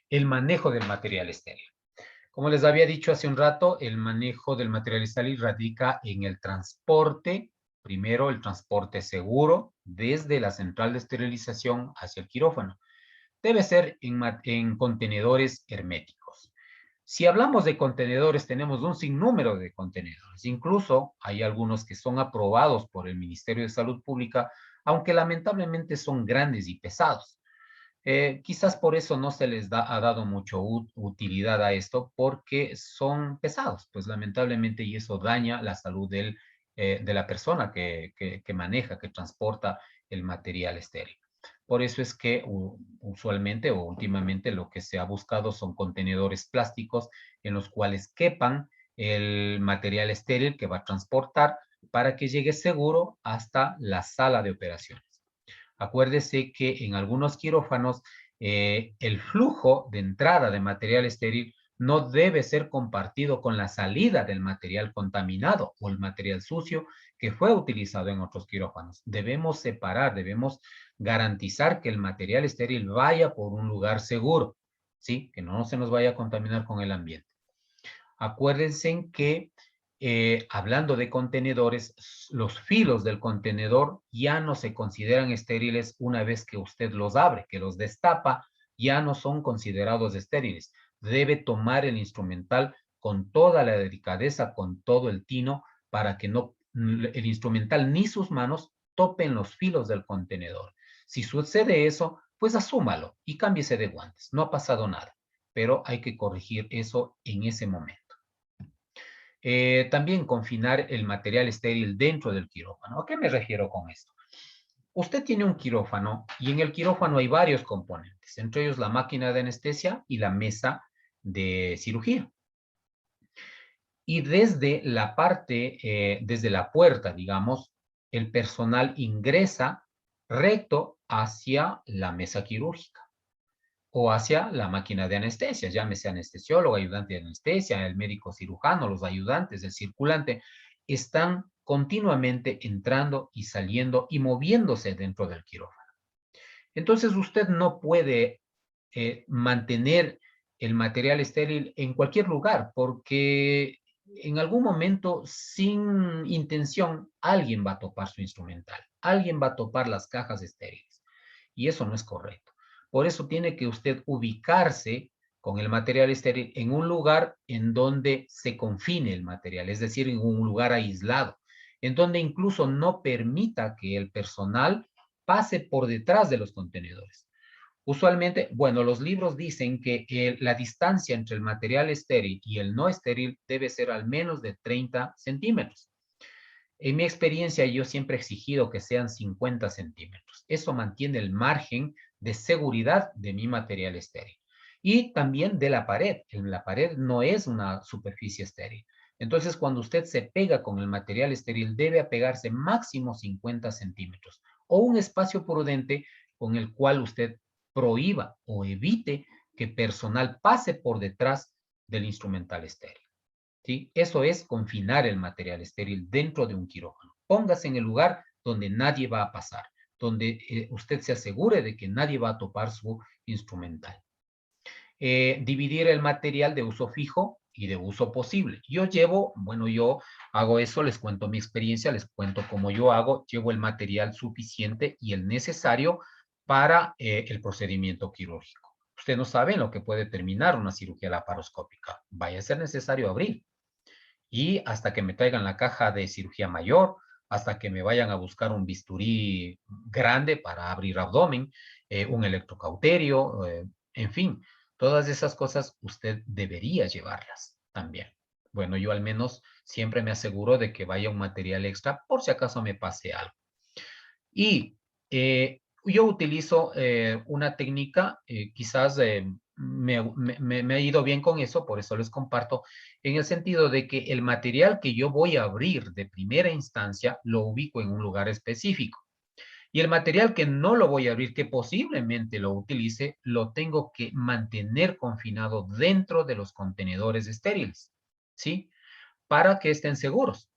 el manejo del material estéril. Como les había dicho hace un rato, el manejo del material estéril radica en el transporte. Primero, el transporte seguro desde la central de esterilización hacia el quirófano. Debe ser en contenedores herméticos. Si hablamos de contenedores, tenemos un sinnúmero de contenedores. Incluso hay algunos que son aprobados por el Ministerio de Salud Pública, aunque lamentablemente son grandes y pesados. Quizás por eso no se les ha dado mucha utilidad a esto, porque son pesados, pues lamentablemente, y eso daña la salud de la persona que maneja, que transporta el material estéril. Por eso es que usualmente o últimamente lo que se ha buscado son contenedores plásticos en los cuales quepan el material estéril que va a transportar para que llegue seguro hasta la sala de operaciones. Acuérdese que en algunos quirófanos el flujo de entrada de material estéril no debe ser compartido con la salida del material contaminado o el material sucio que fue utilizado en otros quirófanos. Debemos separar, debemos garantizar que el material estéril vaya por un lugar seguro, ¿sí? Que no se nos vaya a contaminar con el ambiente. Acuérdense que hablando de contenedores, los filos del contenedor ya no se consideran estériles una vez que usted los abre, que los destapa, ya no son considerados estériles. Debe tomar el instrumental con toda la delicadeza, con todo el tino, para que no el instrumental ni sus manos topen los filos del contenedor. Si sucede eso, pues asúmalo y cámbiese de guantes. No ha pasado nada, pero hay que corregir eso en ese momento. También confinar el material estéril dentro del quirófano. ¿A qué me refiero con esto? Usted tiene un quirófano y en el quirófano hay varios componentes, entre ellos la máquina de anestesia y la mesa de cirugía. Y desde la parte, desde la puerta, digamos, el personal ingresa recto hacia la mesa quirúrgica o hacia la máquina de anestesia, llámese anestesiólogo, ayudante de anestesia, el médico cirujano, los ayudantes, el circulante, están continuamente entrando y saliendo y moviéndose dentro del quirófano. Entonces usted no puede mantener el material estéril en cualquier lugar porque en algún momento, sin intención, alguien va a topar su instrumental, alguien va a topar las cajas estériles y eso no es correcto. Por eso tiene que usted ubicarse con el material estéril en un lugar en donde se confine el material, es decir, en un lugar aislado, en donde incluso no permita que el personal pase por detrás de los contenedores. Usualmente, bueno, los libros dicen que la distancia entre el material estéril y el no estéril debe ser al menos de 30 centímetros. En mi experiencia, yo siempre he exigido que sean 50 centímetros. Eso mantiene el margen de seguridad de mi material estéril. Y también de la pared. La pared no es una superficie estéril. Entonces, cuando usted se pega con el material estéril, debe apegarse máximo 50 centímetros o un espacio prudente con el cual usted prohíba o evite que personal pase por detrás del instrumental estéril. ¿Sí? Eso es confinar el material estéril dentro de un quirófano. Póngase en el lugar donde nadie va a pasar, donde usted se asegure de que nadie va a topar su instrumental. Dividir el material de uso fijo y de uso posible. Yo hago eso, les cuento mi experiencia, les cuento cómo yo hago, llevo el material suficiente y el necesario para el procedimiento quirúrgico. Usted no sabe en lo que puede terminar una cirugía laparoscópica. Vaya a ser necesario abrir y hasta que me traigan la caja de cirugía mayor, hasta que me vayan a buscar un bisturí grande para abrir abdomen, un electrocauterio, en fin, todas esas cosas usted debería llevarlas también. Bueno, yo al menos siempre me aseguro de que vaya un material extra por si acaso me pase algo. Y yo utilizo una técnica, quizás me ha ido bien con eso, por eso les comparto, en el sentido de que el material que yo voy a abrir de primera instancia lo ubico en un lugar específico. Y el material que no lo voy a abrir, que posiblemente lo utilice, lo tengo que mantener confinado dentro de los contenedores estériles, ¿sí? Para que estén seguros.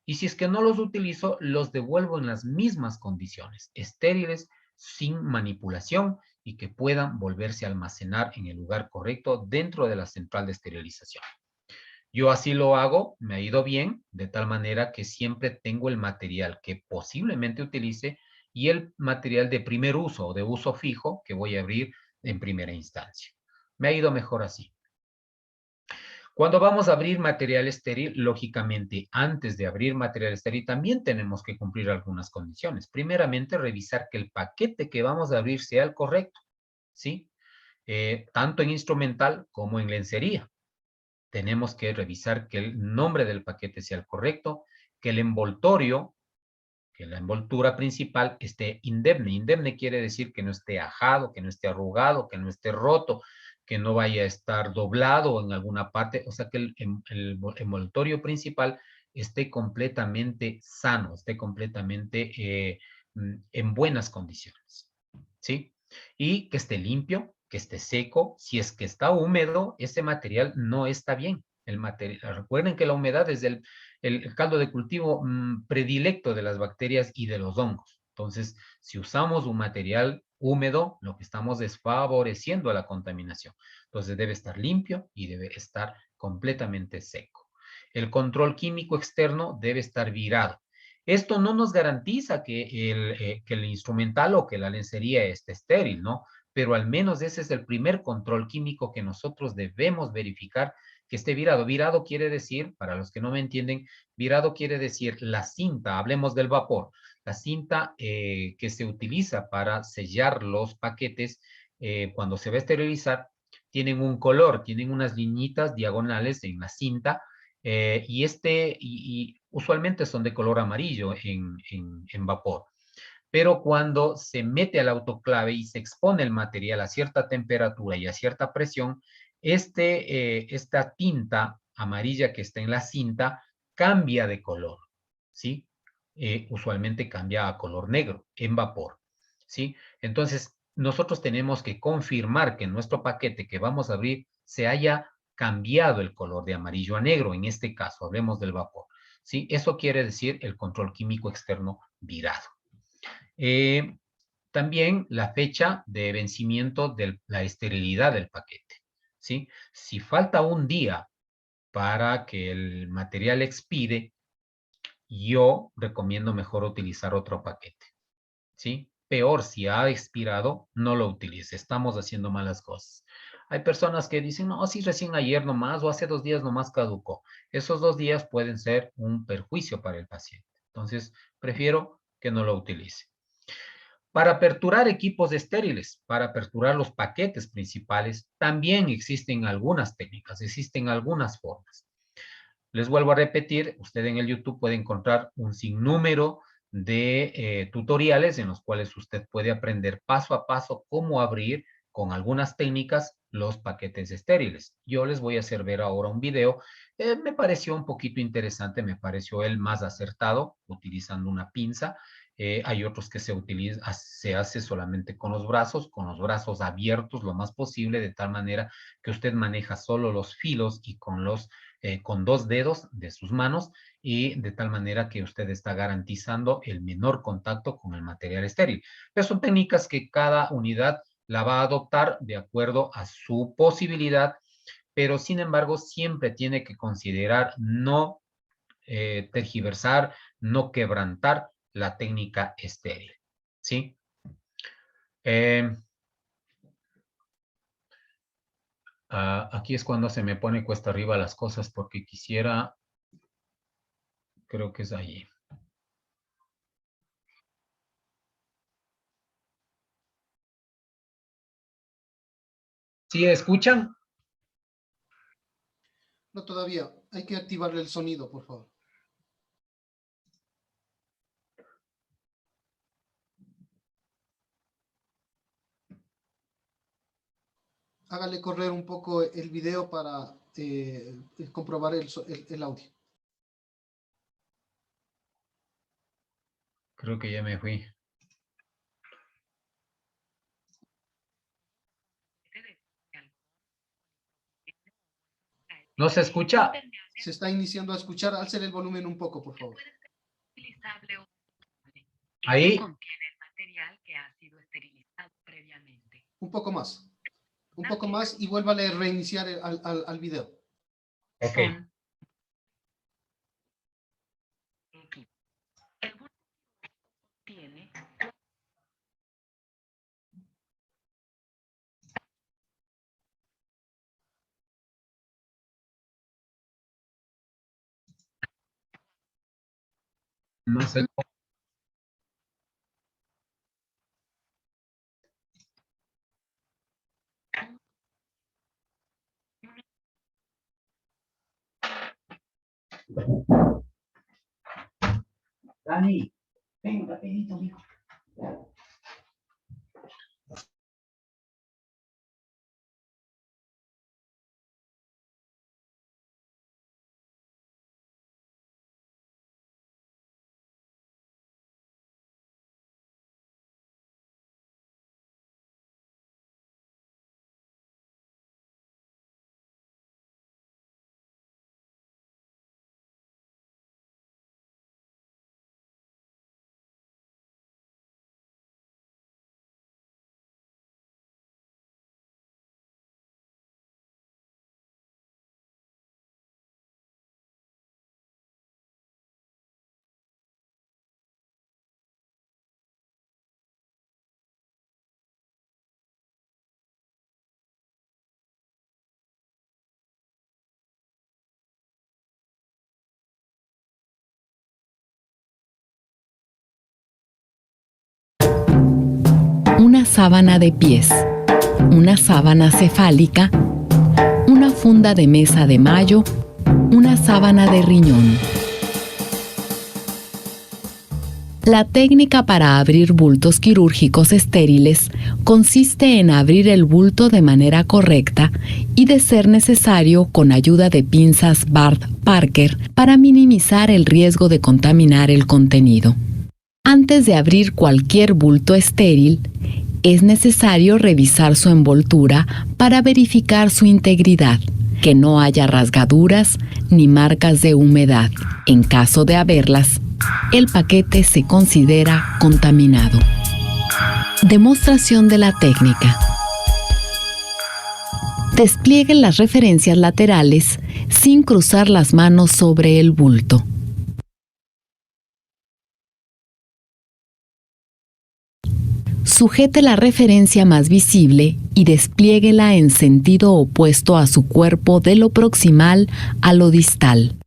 Y si es que no los utilizo, los devuelvo en las mismas condiciones, estériles, sin manipulación y que puedan volverse a almacenar en el lugar correcto dentro de la central de esterilización. Yo así lo hago, me ha ido bien, de tal manera que siempre tengo el material que posiblemente utilice y el material de primer uso o de uso fijo que voy a abrir en primera instancia. Me ha ido mejor así. Cuando vamos a abrir material estéril, lógicamente, antes de abrir material estéril, también tenemos que cumplir algunas condiciones. Primeramente, revisar que el paquete que vamos a abrir sea el correcto, ¿sí? Tanto en instrumental como en lencería. Tenemos que revisar que el nombre del paquete sea el correcto, que el envoltorio, que la envoltura principal esté indemne. Indemne quiere decir que no esté ajado, que no esté arrugado, que no esté roto, que no vaya a estar doblado en alguna parte, o sea que el envoltorio principal esté completamente sano, esté completamente en buenas condiciones, ¿sí? y que esté limpio, que esté seco. Si es que está húmedo, ese material no está bien. El material, recuerden que la humedad es el caldo de cultivo predilecto de las bacterias y de los hongos. Entonces, si usamos un material húmedo, lo que estamos es favoreciendo a la contaminación. Entonces, debe estar limpio y debe estar completamente seco. El control químico externo debe estar virado. Esto no nos garantiza que el instrumental o que la lencería esté estéril, ¿no? Pero al menos ese es el primer control químico que nosotros debemos verificar que esté virado. Virado quiere decir, para los que no me entienden, virado quiere decir la cinta, hablemos del vapor, la cinta que se utiliza para sellar los paquetes cuando se va a esterilizar, tienen un color, tienen unas liñitas diagonales en la cinta y usualmente son de color amarillo en vapor. Pero cuando se mete al autoclave y se expone el material a cierta temperatura y a cierta presión, esta tinta amarilla que está en la cinta cambia de color, ¿sí? Usualmente cambia a color negro en vapor, ¿sí? Entonces, nosotros tenemos que confirmar que nuestro paquete que vamos a abrir se haya cambiado el color de amarillo a negro, en este caso, hablemos del vapor, ¿sí? Eso quiere decir el control químico externo virado. Eh, También la fecha de vencimiento de la esterilidad del paquete, ¿sí? Si falta un día para que el material expire, yo recomiendo mejor utilizar otro paquete, ¿sí? Peor, si ha expirado, no lo utilice. Estamos haciendo malas cosas. Hay personas que dicen, no, si recién ayer nomás o hace 2 días nomás caducó. Esos 2 días pueden ser un perjuicio para el paciente. Entonces, prefiero que no lo utilice. Para aperturar equipos estériles, para aperturar los paquetes principales, también existen algunas técnicas, existen algunas formas. Les vuelvo a repetir, usted en el YouTube puede encontrar un sinnúmero de tutoriales en los cuales usted puede aprender paso a paso cómo abrir con algunas técnicas los paquetes estériles. Yo les voy a hacer ver ahora un video. Me pareció un poquito interesante, me pareció el más acertado, utilizando una pinza. Hay otros que se hace solamente con los brazos abiertos lo más posible, de tal manera que usted maneja solo los filos y con 2 dedos de sus manos y de tal manera que usted está garantizando el menor contacto con el material estéril. Pero son técnicas que cada unidad la va a adoptar de acuerdo a su posibilidad, pero sin embargo siempre tiene que considerar no tergiversar, no quebrantar la técnica estéril. ¿Sí? Eh, Aquí es cuando se me pone cuesta arriba las cosas porque quisiera, creo que es allí. ¿Sí escuchan? No, todavía. Hay que activarle el sonido, por favor. Hágale correr un poco el video para comprobar el audio. Creo que ya me fui. ¿No se escucha? Se está iniciando a escuchar. Alce el volumen un poco, por favor. Ahí. Un poco más. Un poco más y vuélvale a reiniciar al video. Ok. No sé. Dani, ven rapidito, mijo. una sábana de pies, una sábana cefálica, una funda de mesa de mayo, una sábana de riñón. La técnica para abrir bultos quirúrgicos estériles consiste en abrir el bulto de manera correcta y, de ser necesario, con ayuda de pinzas Barth Parker para minimizar el riesgo de contaminar el contenido. Antes de abrir cualquier bulto estéril, es necesario revisar su envoltura para verificar su integridad, que no haya rasgaduras ni marcas de humedad. En caso de haberlas, el paquete se considera contaminado. Demostración de la técnica. Desplieguen las referencias laterales sin cruzar las manos sobre el bulto. Sujete la referencia más visible y despliéguela en sentido opuesto a su cuerpo, de lo proximal a lo distal.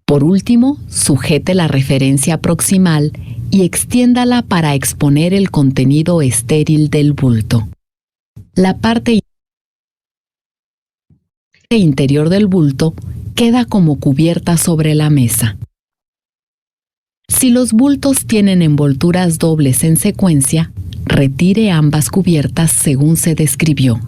Por último, sujete la referencia proximal y extiéndala para exponer el contenido estéril del bulto. La parte interior del bulto queda como cubierta sobre la mesa. Si los bultos tienen envolturas dobles en secuencia, retire ambas cubiertas según se describió.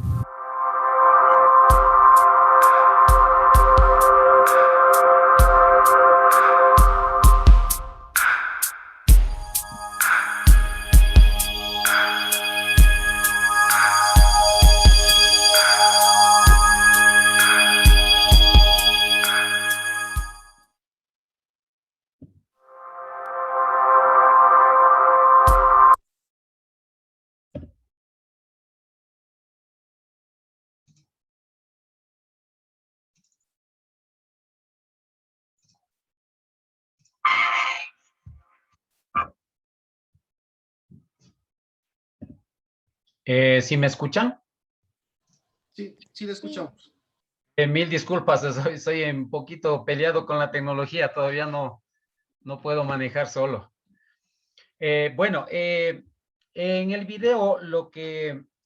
¿Sí me escuchan? Sí, sí, le escuchamos. Mil disculpas, soy un poquito peleado con la tecnología, todavía no puedo manejar solo. Bueno, en el video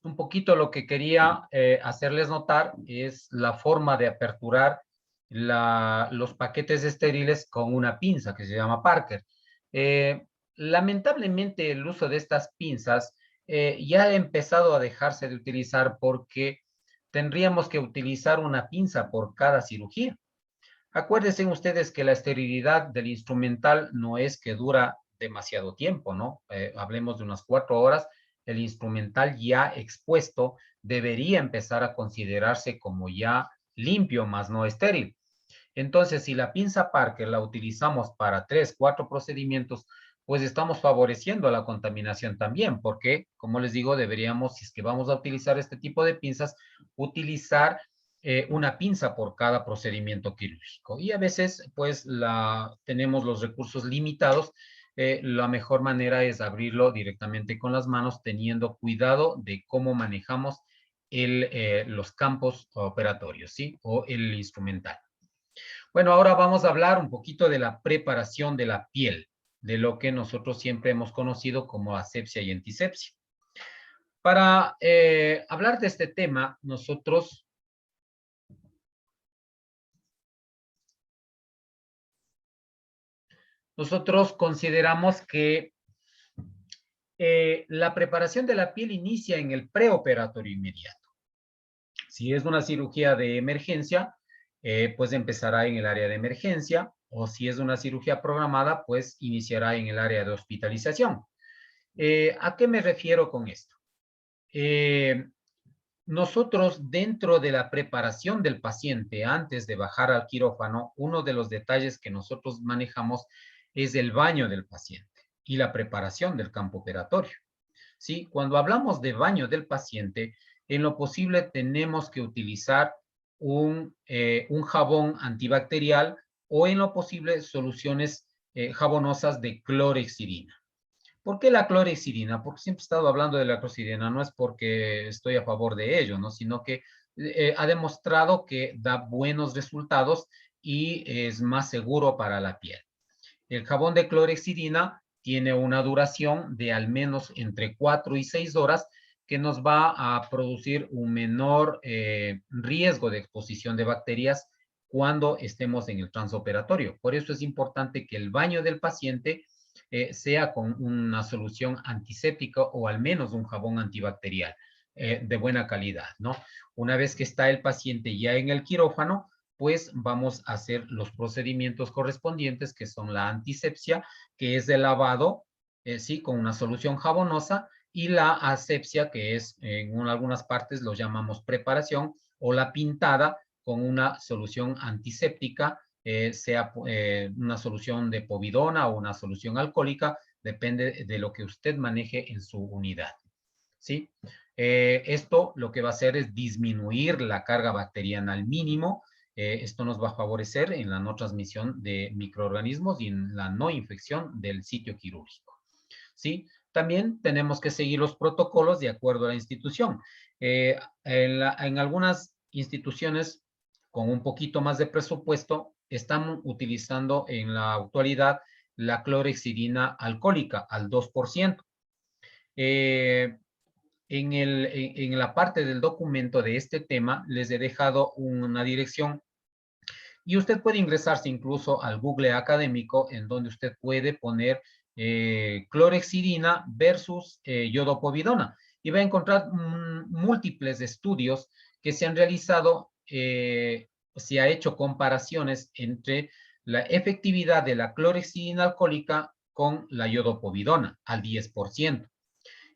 un poquito lo que quería hacerles notar es la forma de aperturar los paquetes estériles con una pinza que se llama Parker. Lamentablemente el uso de estas pinzas ya ha empezado a dejarse de utilizar porque tendríamos que utilizar una pinza por cada cirugía. Acuérdense ustedes que la esterilidad del instrumental no es que dura demasiado tiempo, ¿no? Hablemos de unas 4 horas, el instrumental ya expuesto debería empezar a considerarse como ya limpio, más no estéril. Entonces, si la pinza Parker la utilizamos para 3, 4 procedimientos, pues estamos favoreciendo la contaminación también, porque, como les digo, deberíamos, si es que vamos a utilizar este tipo de pinzas, utilizar una pinza por cada procedimiento quirúrgico. Y a veces, pues, tenemos los recursos limitados. La mejor manera es abrirlo directamente con las manos, teniendo cuidado de cómo manejamos los campos operatorios, ¿sí? O el instrumental. Bueno, ahora vamos a hablar un poquito de la preparación de la piel, de lo que nosotros siempre hemos conocido como asepsia y antisepsia. Para hablar de este tema, nosotros consideramos que la preparación de la piel inicia en el preoperatorio inmediato. Si es una cirugía de emergencia, pues empezará en el área de emergencia, o si es una cirugía programada, pues iniciará en el área de hospitalización. ¿A qué me refiero con esto? Nosotros, dentro de la preparación del paciente antes de bajar al quirófano, uno de los detalles que nosotros manejamos es el baño del paciente y la preparación del campo operatorio. ¿Sí? Cuando hablamos de baño del paciente, en lo posible tenemos que utilizar un jabón antibacterial o en lo posible soluciones jabonosas de clorhexidina. ¿Por qué la clorhexidina? Porque siempre he estado hablando de la clorhexidina, no es porque estoy a favor de ello, ¿no? Sino que ha demostrado que da buenos resultados y es más seguro para la piel. El jabón de clorhexidina tiene una duración de al menos entre 4 y 6 horas, que nos va a producir un menor riesgo de exposición de bacterias cuando estemos en el transoperatorio. Por eso es importante que el baño del paciente sea con una solución antiséptica o al menos un jabón antibacterial de buena calidad, ¿no? Una vez que está el paciente ya en el quirófano, pues vamos a hacer los procedimientos correspondientes, que son la antisepsia, que es el lavado, sí, con una solución jabonosa, y la asepsia, que es en algunas partes lo llamamos preparación, o la pintada con una solución antiséptica, sea una solución de povidona o una solución alcohólica, depende de lo que usted maneje en su unidad, ¿sí? Esto lo que va a hacer es disminuir la carga bacteriana al mínimo. Esto nos va a favorecer en la no transmisión de microorganismos y en la no infección del sitio quirúrgico, ¿sí? También tenemos que seguir los protocolos de acuerdo a la institución. En algunas instituciones con un poquito más de presupuesto están utilizando en la actualidad la clorhexidina alcohólica al 2%. En la parte del documento de este tema les he dejado una dirección y usted puede ingresarse incluso al Google académico, en donde usted puede poner clorhexidina versus iodopovidona, y va a encontrar múltiples estudios que se han realizado. Se ha hecho comparaciones entre la efectividad de la clorhexidina alcohólica con la iodopovidona al 10%.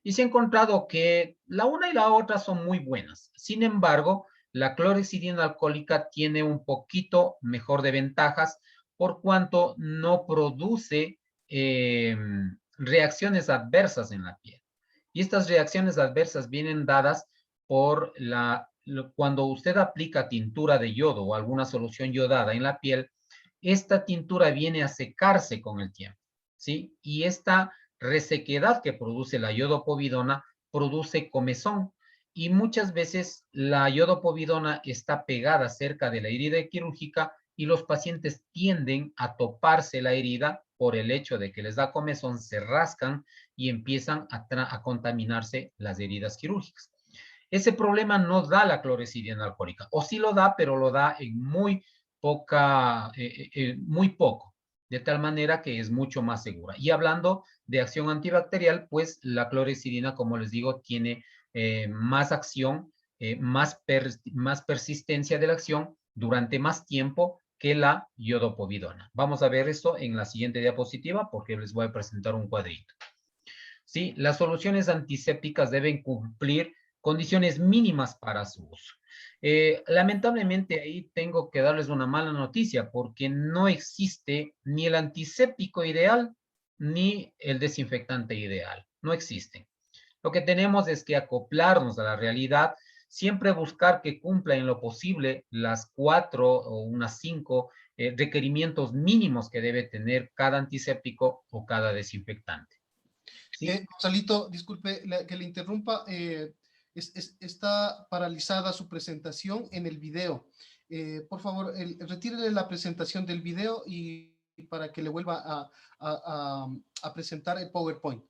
Y se ha encontrado que la una y la otra son muy buenas. Sin embargo, la clorhexidina alcohólica tiene un poquito mejor de ventajas por cuanto no produce reacciones adversas en la piel. Y estas reacciones adversas vienen dadas por cuando usted aplica tintura de yodo o alguna solución yodada en la piel, esta tintura viene a secarse con el tiempo, ¿sí? Y esta resequedad que produce la iodopovidona produce comezón, y muchas veces la iodopovidona está pegada cerca de la herida quirúrgica y los pacientes tienden a toparse la herida por el hecho de que les da comezón, se rascan y empiezan a contaminarse las heridas quirúrgicas. Ese problema no da la clorhexidina alcohólica, o sí lo da, pero lo da en muy poco, de tal manera que es mucho más segura. Y hablando de acción antibacterial, pues la clorhexidina, como les digo, tiene más acción, más persistencia de la acción durante más tiempo que la iodopovidona. Vamos a ver esto en la siguiente diapositiva porque les voy a presentar un cuadrito. ¿Sí? Las soluciones antisépticas deben cumplir condiciones mínimas para su uso. Lamentablemente ahí tengo que darles una mala noticia porque no existe ni el antiséptico ideal ni el desinfectante ideal. No existen. Lo que tenemos es que acoplarnos a la realidad, siempre buscar que cumpla en lo posible las 4 o unas 5 requerimientos mínimos que debe tener cada antiséptico o cada desinfectante. ¿Sí? Gonzalito, disculpe que le interrumpa. Está paralizada su presentación en el video. Por favor, retírele la presentación del video y para que le vuelva a presentar el PowerPoint.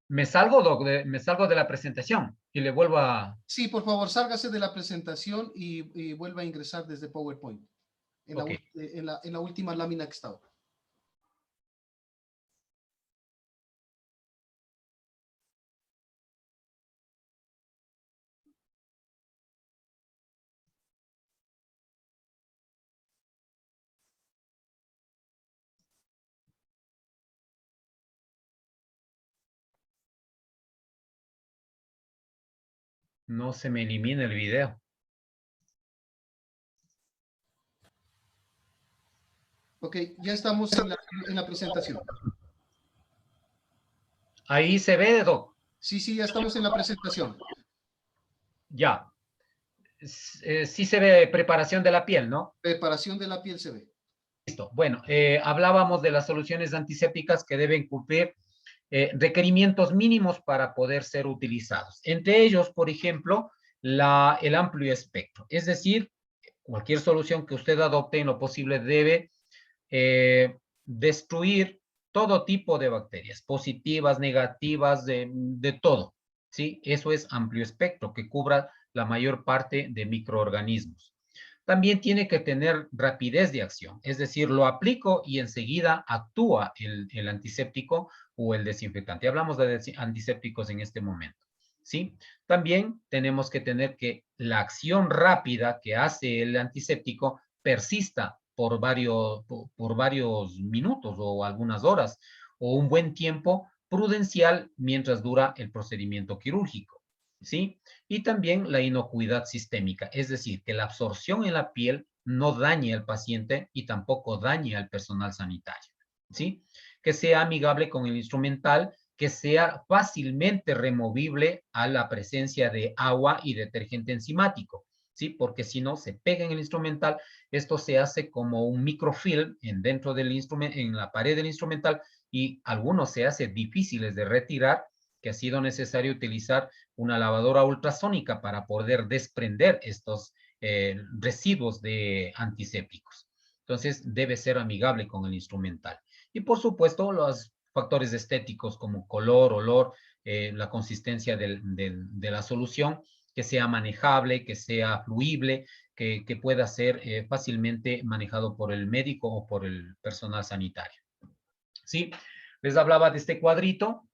Me salgo de la presentación y le vuelvo a... Sí, por favor, sálgase de la presentación y vuelva a ingresar desde PowerPoint. En la última lámina que estaba. No se me elimina el video. Ok, ya estamos en la presentación. Ahí se ve, Doc. Sí, ya estamos en la presentación. Ya. Sí se ve preparación de la piel, ¿no? Preparación de la piel se ve. Listo. Bueno, hablábamos de las soluciones antisépticas que deben cumplir requerimientos mínimos para poder ser utilizados. Entre ellos, por ejemplo, el amplio espectro. Es decir, cualquier solución que usted adopte en lo posible debe destruir todo tipo de bacterias, positivas, negativas, de todo, ¿sí? Eso es amplio espectro, que cubra la mayor parte de microorganismos. También tiene que tener rapidez de acción, es decir, lo aplico y enseguida actúa el antiséptico o el desinfectante. Hablamos de antisépticos en este momento, ¿sí? También tenemos que tener que la acción rápida que hace el antiséptico persista por varios minutos o algunas horas, o un buen tiempo prudencial mientras dura el procedimiento quirúrgico, ¿sí? Y también la inocuidad sistémica, es decir, que la absorción en la piel no dañe al paciente y tampoco dañe al personal sanitario, ¿sí? Que sea amigable con el instrumental, que sea fácilmente removible a la presencia de agua y detergente enzimático, ¿sí? Porque si no, se pega en el instrumental, esto se hace como un microfilm dentro del instrumento, en la pared del instrumental, y algunos se hacen difíciles de retirar, que ha sido necesario utilizar una lavadora ultrasónica para poder desprender estos residuos de antisépticos. Entonces, debe ser amigable con el instrumental. Y por supuesto, los factores estéticos como color, olor, la consistencia de la solución, que sea manejable, que sea fluible, que pueda ser fácilmente manejado por el médico o por el personal sanitario. ¿Sí? Les hablaba de este cuadrito,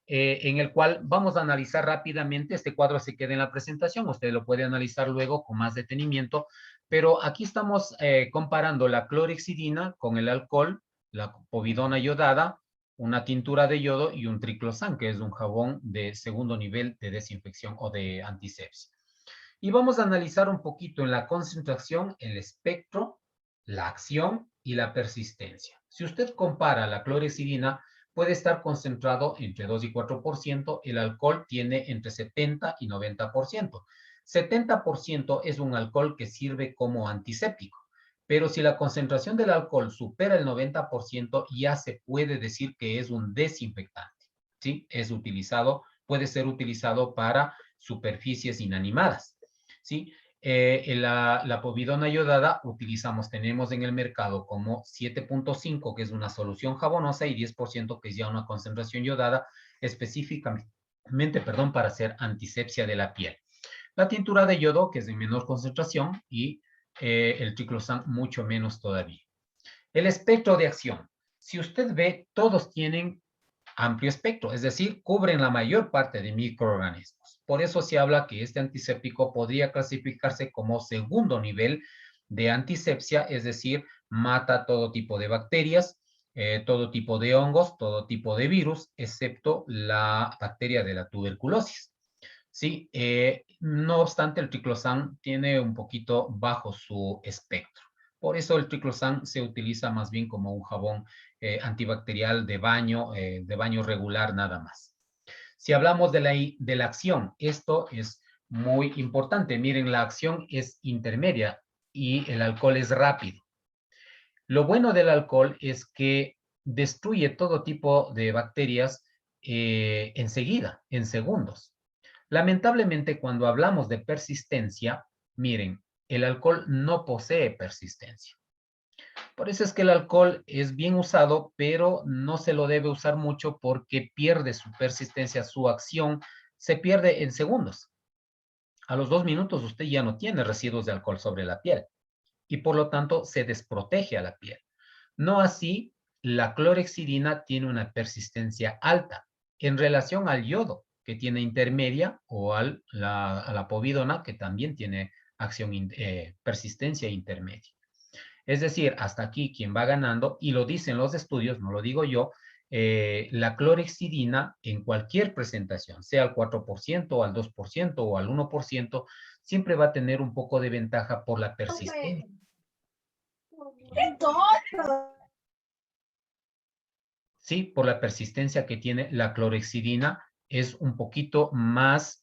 en el cual vamos a analizar rápidamente. Este cuadro se queda en la presentación, usted lo puede analizar luego con más detenimiento, pero aquí estamos comparando la clorhexidina con el alcohol, la povidona yodada, una tintura de yodo y un triclosan, que es un jabón de segundo nivel de desinfección o de antisepsia. Y vamos a analizar un poquito en la concentración, el espectro, la acción y la persistencia. Si usted compara la clorhexidina, puede estar concentrado entre 2 y 4%, el alcohol tiene entre 70 y 90%. 70% es un alcohol que sirve como antiséptico, pero si la concentración del alcohol supera el 90%, ya se puede decir que es un desinfectante, ¿sí? Puede ser utilizado para superficies inanimadas, ¿sí? La povidona yodada tenemos en el mercado como 7.5, que es una solución jabonosa, y 10%, que es ya una concentración yodada, específicamente, para hacer antisepsia de la piel. La tintura de yodo, que es de menor concentración, y el triclosan mucho menos todavía. El espectro de acción. Si usted ve, todos tienen amplio espectro, es decir, cubren la mayor parte de microorganismos. Por eso se habla que este antiséptico podría clasificarse como segundo nivel de antisepsia, es decir, mata todo tipo de bacterias, todo tipo de hongos, todo tipo de virus, excepto la bacteria de la tuberculosis. Sí, no obstante, el triclosan tiene un poquito bajo su espectro. Por eso el triclosan se utiliza más bien como un jabón antibacterial de baño regular nada más. Si hablamos de la acción, esto es muy importante. Miren, la acción es intermedia y el alcohol es rápido. Lo bueno del alcohol es que destruye todo tipo de bacterias enseguida, en segundos. Lamentablemente, cuando hablamos de persistencia, miren, el alcohol no posee persistencia. Por eso es que el alcohol es bien usado, pero no se lo debe usar mucho porque pierde su persistencia, su acción se pierde en segundos. A los 2 minutos usted ya no tiene residuos de alcohol sobre la piel y por lo tanto se desprotege a la piel. No así, la clorhexidina tiene una persistencia alta en relación al yodo, que tiene intermedia, o a la povidona, que también tiene persistencia intermedia. Es decir, hasta aquí quien va ganando, y lo dicen los estudios, no lo digo yo, la clorhexidina en cualquier presentación, sea al 4%, al 2% o al 1%, siempre va a tener un poco de ventaja por la persistencia. Sí, por la persistencia que tiene la clorhexidina, es un poquito más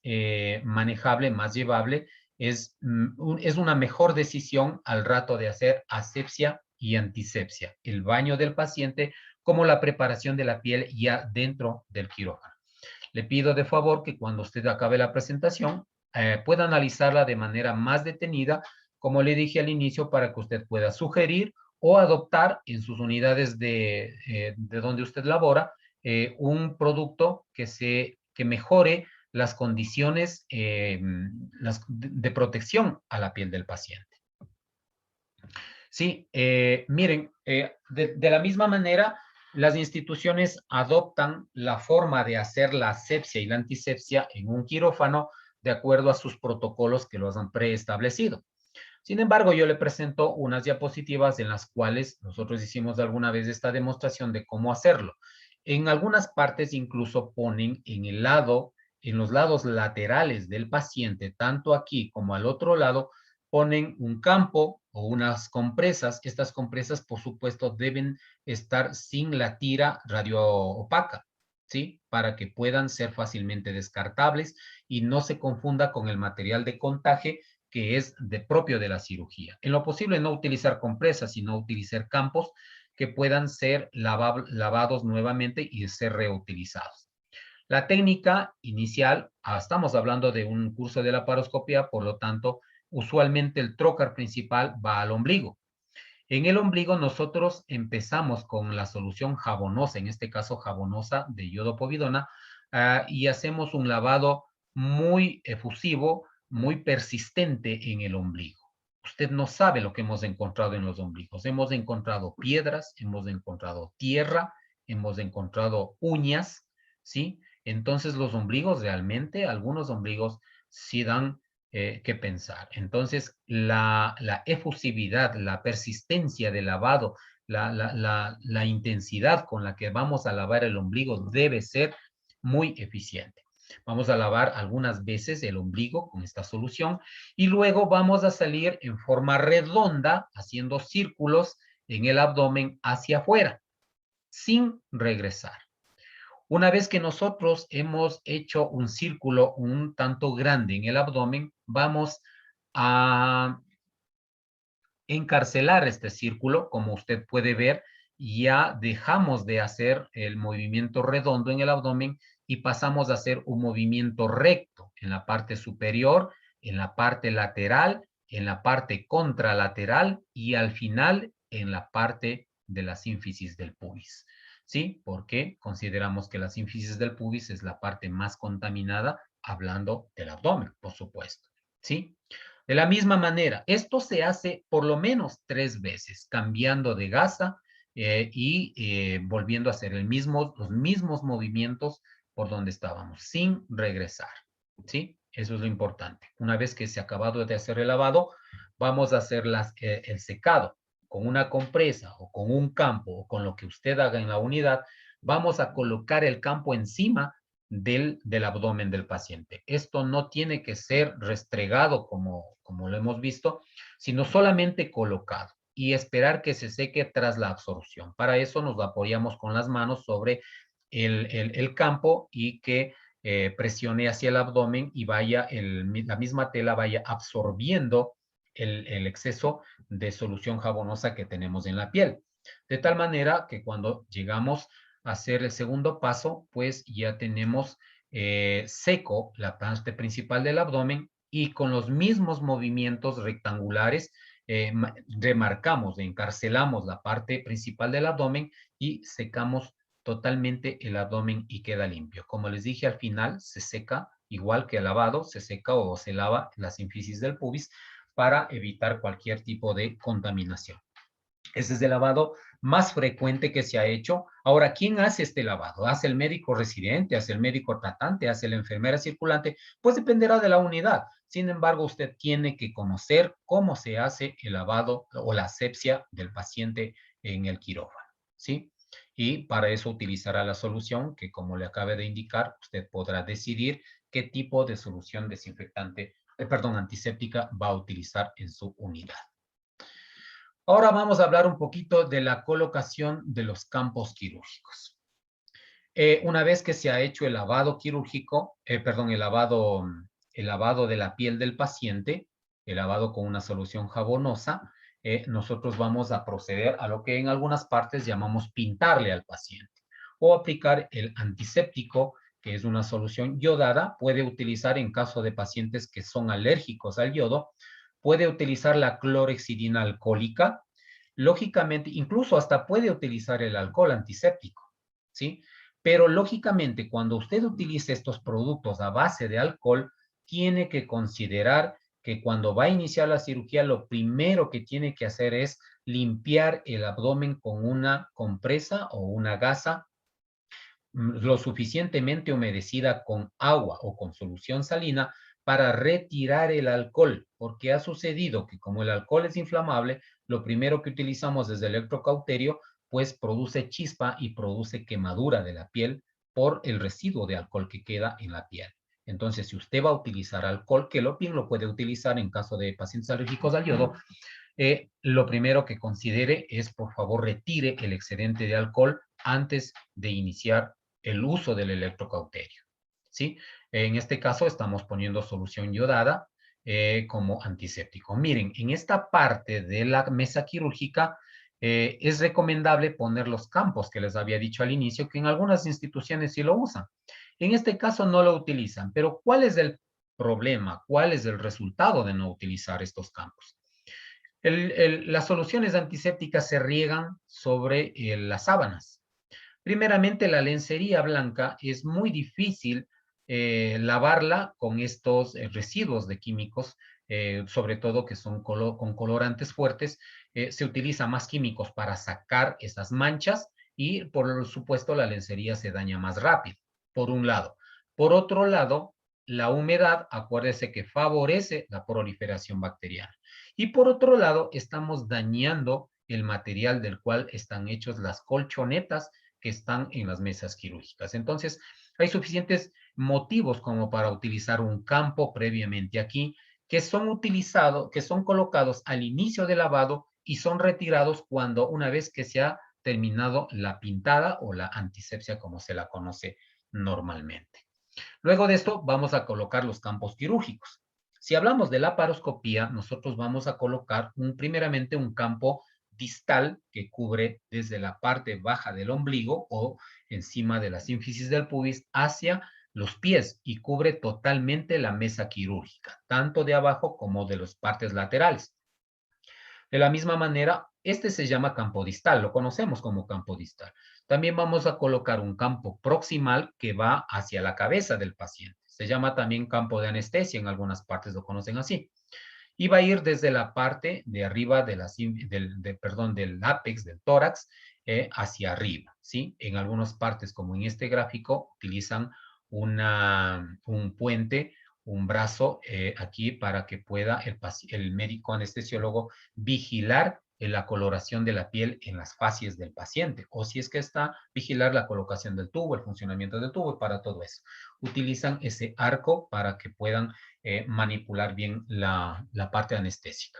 manejable, más llevable, es una mejor decisión al rato de hacer asepsia y antisepsia, el baño del paciente, como la preparación de la piel ya dentro del quirófano. Le pido de favor que cuando usted acabe la presentación, pueda analizarla de manera más detenida, como le dije al inicio, para que usted pueda sugerir o adoptar en sus unidades de donde usted labora un producto que mejore las condiciones de protección a la piel del paciente. Sí, miren, de la misma manera, las instituciones adoptan la forma de hacer la asepsia y la antisepsia en un quirófano de acuerdo a sus protocolos que los han preestablecido. Sin embargo, yo le presento unas diapositivas en las cuales nosotros hicimos alguna vez esta demostración de cómo hacerlo. En algunas partes incluso ponen en los lados laterales del paciente, tanto aquí como al otro lado, ponen un campo o unas compresas. Estas compresas, por supuesto, deben estar sin la tira radioopaca, ¿sí? Para que puedan ser fácilmente descartables y no se confunda con el material de contaje que es propio de la cirugía. En lo posible, no utilizar compresas, sino utilizar campos que puedan ser lavados nuevamente y ser reutilizados. La técnica inicial, estamos hablando de un curso de laparoscopía, por lo tanto, usualmente el trocar principal va al ombligo. En el ombligo nosotros empezamos con la solución jabonosa, en este caso jabonosa de iodopovidona, y hacemos un lavado muy efusivo, muy persistente en el ombligo. Usted no sabe lo que hemos encontrado en los ombligos. Hemos encontrado piedras, hemos encontrado tierra, hemos encontrado uñas, ¿sí? Entonces los ombligos realmente, algunos ombligos sí dan que pensar. Entonces la efusividad, la persistencia del lavado, la intensidad con la que vamos a lavar el ombligo debe ser muy eficiente. Vamos a lavar algunas veces el ombligo con esta solución y luego vamos a salir en forma redonda, haciendo círculos en el abdomen hacia afuera, sin regresar. Una vez que nosotros hemos hecho un círculo un tanto grande en el abdomen, vamos a encarcelar este círculo. Como usted puede ver, ya dejamos de hacer el movimiento redondo en el abdomen y pasamos a hacer un movimiento recto en la parte superior, en la parte lateral, en la parte contralateral y al final en la parte de la sínfisis del pubis. ¿Sí? Porque consideramos que la sínfisis del pubis es la parte más contaminada, hablando del abdomen, por supuesto. ¿Sí? De la misma manera, esto se hace por lo menos 3 veces, cambiando de gasa y volviendo a hacer los mismos movimientos por donde estábamos, sin regresar. ¿Sí? Eso es lo importante. Una vez que se ha acabado de hacer el lavado, vamos a hacer el secado. Con una compresa o con un campo o con lo que usted haga en la unidad, vamos a colocar el campo encima del abdomen del paciente. Esto no tiene que ser restregado como lo hemos visto, sino solamente colocado y esperar que se seque tras la absorción. Para eso nos apoyamos con las manos sobre el campo y que presione hacia el abdomen y la misma tela vaya absorbiendo el exceso de solución jabonosa que tenemos en la piel. De tal manera que cuando llegamos a hacer el segundo paso, pues ya tenemos seco la parte principal del abdomen y con los mismos movimientos rectangulares remarcamos, encarcelamos la parte principal del abdomen y secamos totalmente el abdomen y queda limpio. Como les dije, al final se seca, igual que el lavado, se seca o se lava la sínfisis del pubis para evitar cualquier tipo de contaminación. Ese es el lavado más frecuente que se ha hecho. Ahora, ¿quién hace este lavado? ¿Hace el médico residente? ¿Hace el médico tratante? ¿Hace la enfermera circulante? Pues dependerá de la unidad. Sin embargo, usted tiene que conocer cómo se hace el lavado o la asepsia del paciente en el quirófano, ¿sí? Y para eso utilizará la solución que, como le acabé de indicar, usted podrá decidir qué tipo de solución antiséptica va a utilizar en su unidad. Ahora vamos a hablar un poquito de la colocación de los campos quirúrgicos. Una vez que se ha hecho el lavado quirúrgico, el lavado de la piel del paciente, el lavado con una solución jabonosa, nosotros vamos a proceder a lo que en algunas partes llamamos pintarle al paciente o aplicar el antiséptico, que es una solución yodada. Puede utilizar en caso de pacientes que son alérgicos al yodo, puede utilizar la clorhexidina alcohólica, lógicamente, incluso hasta puede utilizar el alcohol antiséptico, ¿sí? Pero lógicamente, cuando usted utilice estos productos a base de alcohol, tiene que considerar que cuando va a iniciar la cirugía, lo primero que tiene que hacer es limpiar el abdomen con una compresa o una gasa lo suficientemente humedecida con agua o con solución salina para retirar el alcohol, porque ha sucedido que como el alcohol es inflamable, lo primero que utilizamos desde el electrocauterio, pues produce chispa y produce quemadura de la piel por el residuo de alcohol que queda en la piel. Entonces, si usted va a utilizar alcohol, que lo bien lo puede utilizar en caso de pacientes alérgicos al yodo, lo primero que considere es, por favor, retire el excedente de alcohol antes de iniciar el uso del electrocauterio, ¿sí? En este caso estamos poniendo solución yodada como antiséptico. Miren, en esta parte de la mesa quirúrgica es recomendable poner los campos que les había dicho al inicio, que en algunas instituciones sí lo usan. En este caso no lo utilizan, pero ¿cuál es el problema? ¿Cuál es el resultado de no utilizar estos campos? Las soluciones antisépticas se riegan sobre las sábanas. Primeramente, la lencería blanca es muy difícil lavarla con estos residuos de químicos, sobre todo que son con colorantes fuertes. Se utiliza más químicos para sacar esas manchas y, por supuesto, la lencería se daña más rápido, por un lado. Por otro lado, la humedad, acuérdese que favorece la proliferación bacteriana. Y por otro lado, estamos dañando el material del cual están hechos las colchonetas que están en las mesas quirúrgicas. Entonces, hay suficientes motivos como para utilizar un campo previamente aquí, que son utilizados, que son colocados al inicio del lavado y son retirados cuando una vez que se ha terminado la pintada o la antisepsia como se la conoce normalmente. Luego de esto vamos a colocar los campos quirúrgicos. Si hablamos de laparoscopía, nosotros vamos a colocar primeramente un campo distal que cubre desde la parte baja del ombligo o encima de la sínfisis del pubis hacia los pies y cubre totalmente la mesa quirúrgica, tanto de abajo como de las partes laterales. De la misma manera, este se llama campo distal, lo conocemos como campo distal. También vamos a colocar un campo proximal que va hacia la cabeza del paciente. Se llama también campo de anestesia, en algunas partes lo conocen así. Y va a ir desde la parte de arriba del ápex del tórax hacia arriba, ¿sí? En algunas partes, como en este gráfico, utilizan un puente, un brazo aquí para que pueda el médico anestesiólogo vigilar la coloración de la piel en las facies del paciente, o si es que está, vigilar la colocación del tubo, el funcionamiento del tubo, y para todo eso. Utilizan ese arco para que puedan manipular bien la parte anestésica.